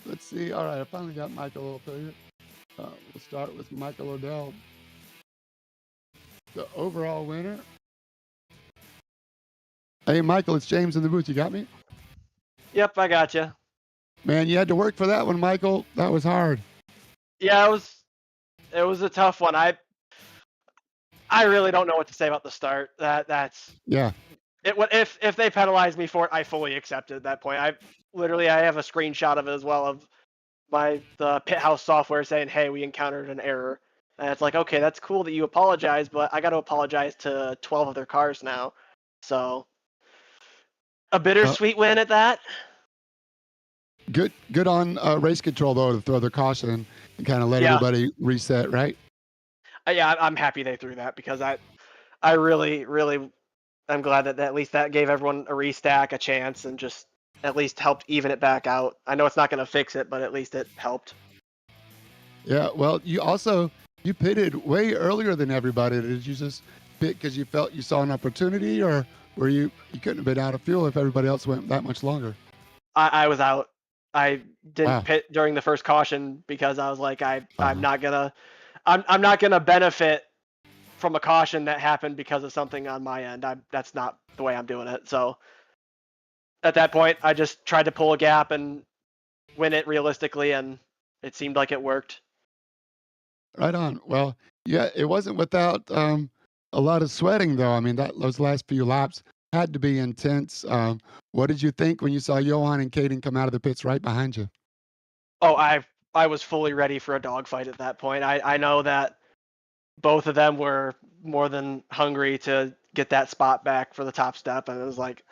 Let's see. All right, I finally got Michael up here. We'll start with Michael Odell, the overall winner. Hey, Michael, it's James in the booth. You got me? Yep, I got you. Man, you had to work for that one, Michael. That was hard. Yeah, it was a tough one. I really don't know what to say about the start. That's Yeah. If they penalized me for it, I fully accepted at that point. I have a screenshot of it as well of the pit house software saying, "Hey, we encountered an error." And it's like, okay, that's cool that you apologize, but I got to apologize to 12 other cars now. So a bittersweet win at that. Good on race control, though, to throw their caution and kind of let everybody reset, right? Yeah, I'm happy they threw that because I really, really am glad that at least that gave everyone a restack, a chance, and just at least helped even it back out. I know it's not going to fix it, but at least it helped. Yeah, well, you pitted way earlier than everybody. Did you just pit because you felt you saw an opportunity, or were you couldn't have been out of fuel if everybody else went that much longer? I was out. I didn't pit during the first caution because I was like, I'm not gonna benefit from a caution that happened because of something on my end. That's not the way I'm doing it. So at that point, I just tried to pull a gap and win it realistically, and it seemed like it worked. Right on. Well, yeah, it wasn't without a lot of sweating, though. I mean, those last few laps had to be intense. What did you think when you saw Johan and Caden come out of the pits right behind you? Oh, I was fully ready for a dogfight at that point. I know that both of them were more than hungry to get that spot back for the top step, and it was like,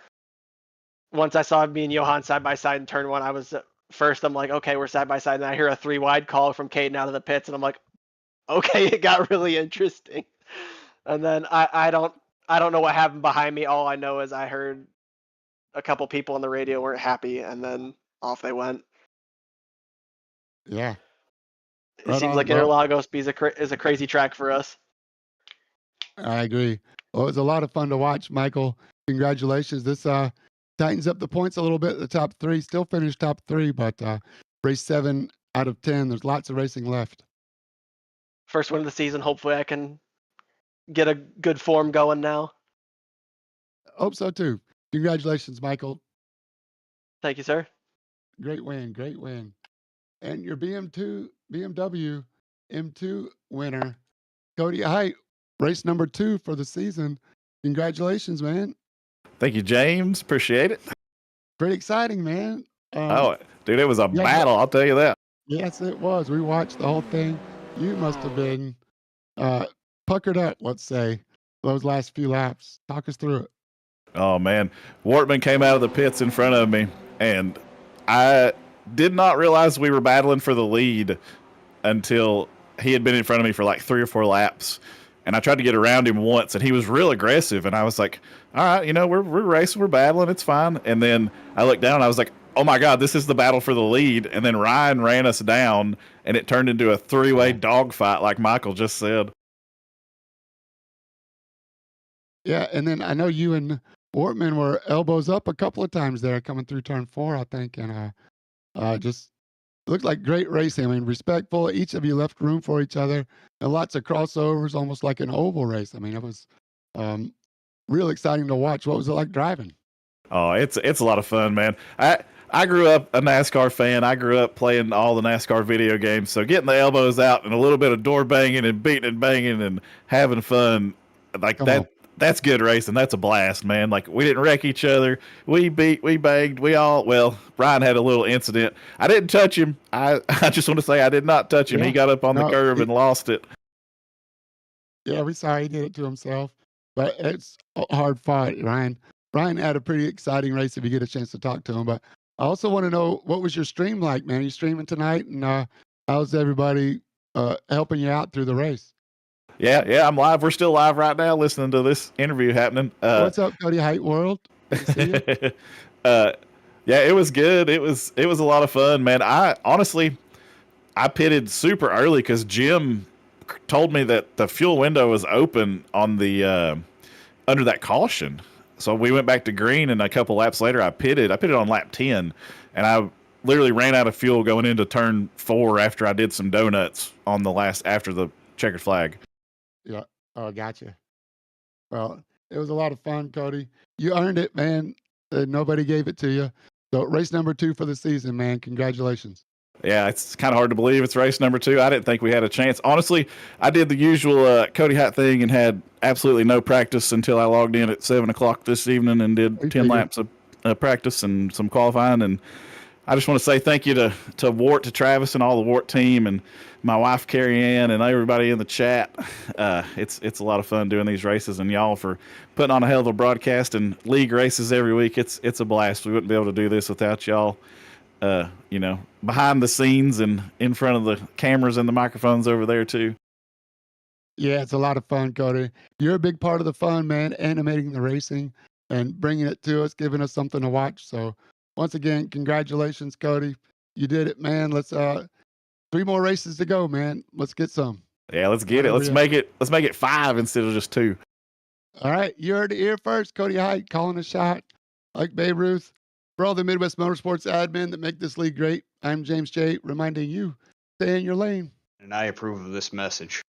once I saw me and Johan side by side in turn one, I'm like, okay, we're side by side, and I hear a 3 wide call from Caden out of the pits, and I'm like, okay, it got really interesting. And then I don't know what happened behind me. All I know is I heard a couple people on the radio weren't happy, and then off they went. Yeah. It seems like Interlago is a crazy track for us. I agree. Well, it was a lot of fun to watch, Michael. Congratulations. This tightens up the points a little bit. The top three still finished top three, but race 7 out of 10. There's lots of racing left. First win of the season. Hopefully I can get a good form going now. Hope so, too. Congratulations, Michael. Thank you, sir. Great win. Great win. And your BMW M2 winner, Cody Height, race number 2 for the season. Congratulations, man. Thank you, James. Appreciate it. Pretty exciting, man. Dude, it was a battle. I'll tell you that. Yes, it was. We watched the whole thing. You must have been puckered up, let's say, those last few laps. Talk us through it. Oh, man. Wortman came out of the pits in front of me, and I did not realize we were battling for the lead until he had been in front of me for like 3 or 4 laps. and I tried to get around him once, and he was real aggressive, and I was like, all right, you know, we're racing, we're battling, it's fine. And then I looked down, and I was like, oh my God, this is the battle for the lead. And then Ryan ran us down, and it turned into a 3-way dogfight, like Michael just said. Yeah, and then I know you and Wortman were elbows up a couple of times there coming through turn 4, I think, and just looked like great racing. I mean, respectful. Each of you left room for each other, and lots of crossovers, almost like an oval race. I mean, it was real exciting to watch. What was it like driving? Oh, it's a lot of fun, man. I grew up a NASCAR fan. I grew up playing all the NASCAR video games. So getting the elbows out and a little bit of door banging and beating and banging and having fun, like that's good racing. That's a blast, man. Like, we didn't wreck each other. We banged. Well, Brian had a little incident. I didn't touch him. I just want to say I did not touch him. Yeah. He got up on the No, curb and lost it. Yeah, we saw he did it to himself, but it's a hard fight, Ryan. Ryan had a pretty exciting race if you get a chance to talk to him. But I also want to know, what was your stream like, man? Are you streaming tonight? And how's everybody helping you out through the race? Yeah, I'm live. We're still live right now listening to this interview happening. What's up, Cody Height World? Good to see you. Yeah, it was good. It was a lot of fun, man. I pitted super early because Jim told me that the fuel window was open on the under that caution. So we went back to green, and a couple laps later, I pitted. I pitted on lap 10, and I literally ran out of fuel going into turn 4 after I did some donuts on the last after the checkered flag. Yeah. Oh, gotcha. Well, it was a lot of fun, Cody. You earned it, man. Nobody gave it to you. So race number 2 for the season, man. Congratulations. Yeah, it's kind of hard to believe it's race number 2. I didn't think we had a chance. Honestly, I did the usual Cody Height thing and had absolutely no practice until I logged in at 7 o'clock this evening and did 10 laps of practice and some qualifying. And I just want to say thank you to Wart, to Travis, and all the Wart team, and my wife Carrie Ann, and everybody in the chat. It's a lot of fun doing these races, and y'all for putting on a hell of a broadcast and league races every week. It's a blast. We wouldn't be able to do this without y'all. You know, behind the scenes and in front of the cameras and the microphones over there too. Yeah, it's a lot of fun, Cody. You're a big part of the fun, man, animating the racing and bringing it to us, giving us something to watch. So once again, congratulations, Cody. You did it, man. Let's 3 more races to go, man. Let's get some. Yeah, let's get it. Let's make it 5 instead of just 2. All right, you heard it here first. Cody Height calling a shot like Babe Ruth. For all the Midwest Motorsports admin that make this league great, I'm James J, reminding you, stay in your lane. And I approve of this message.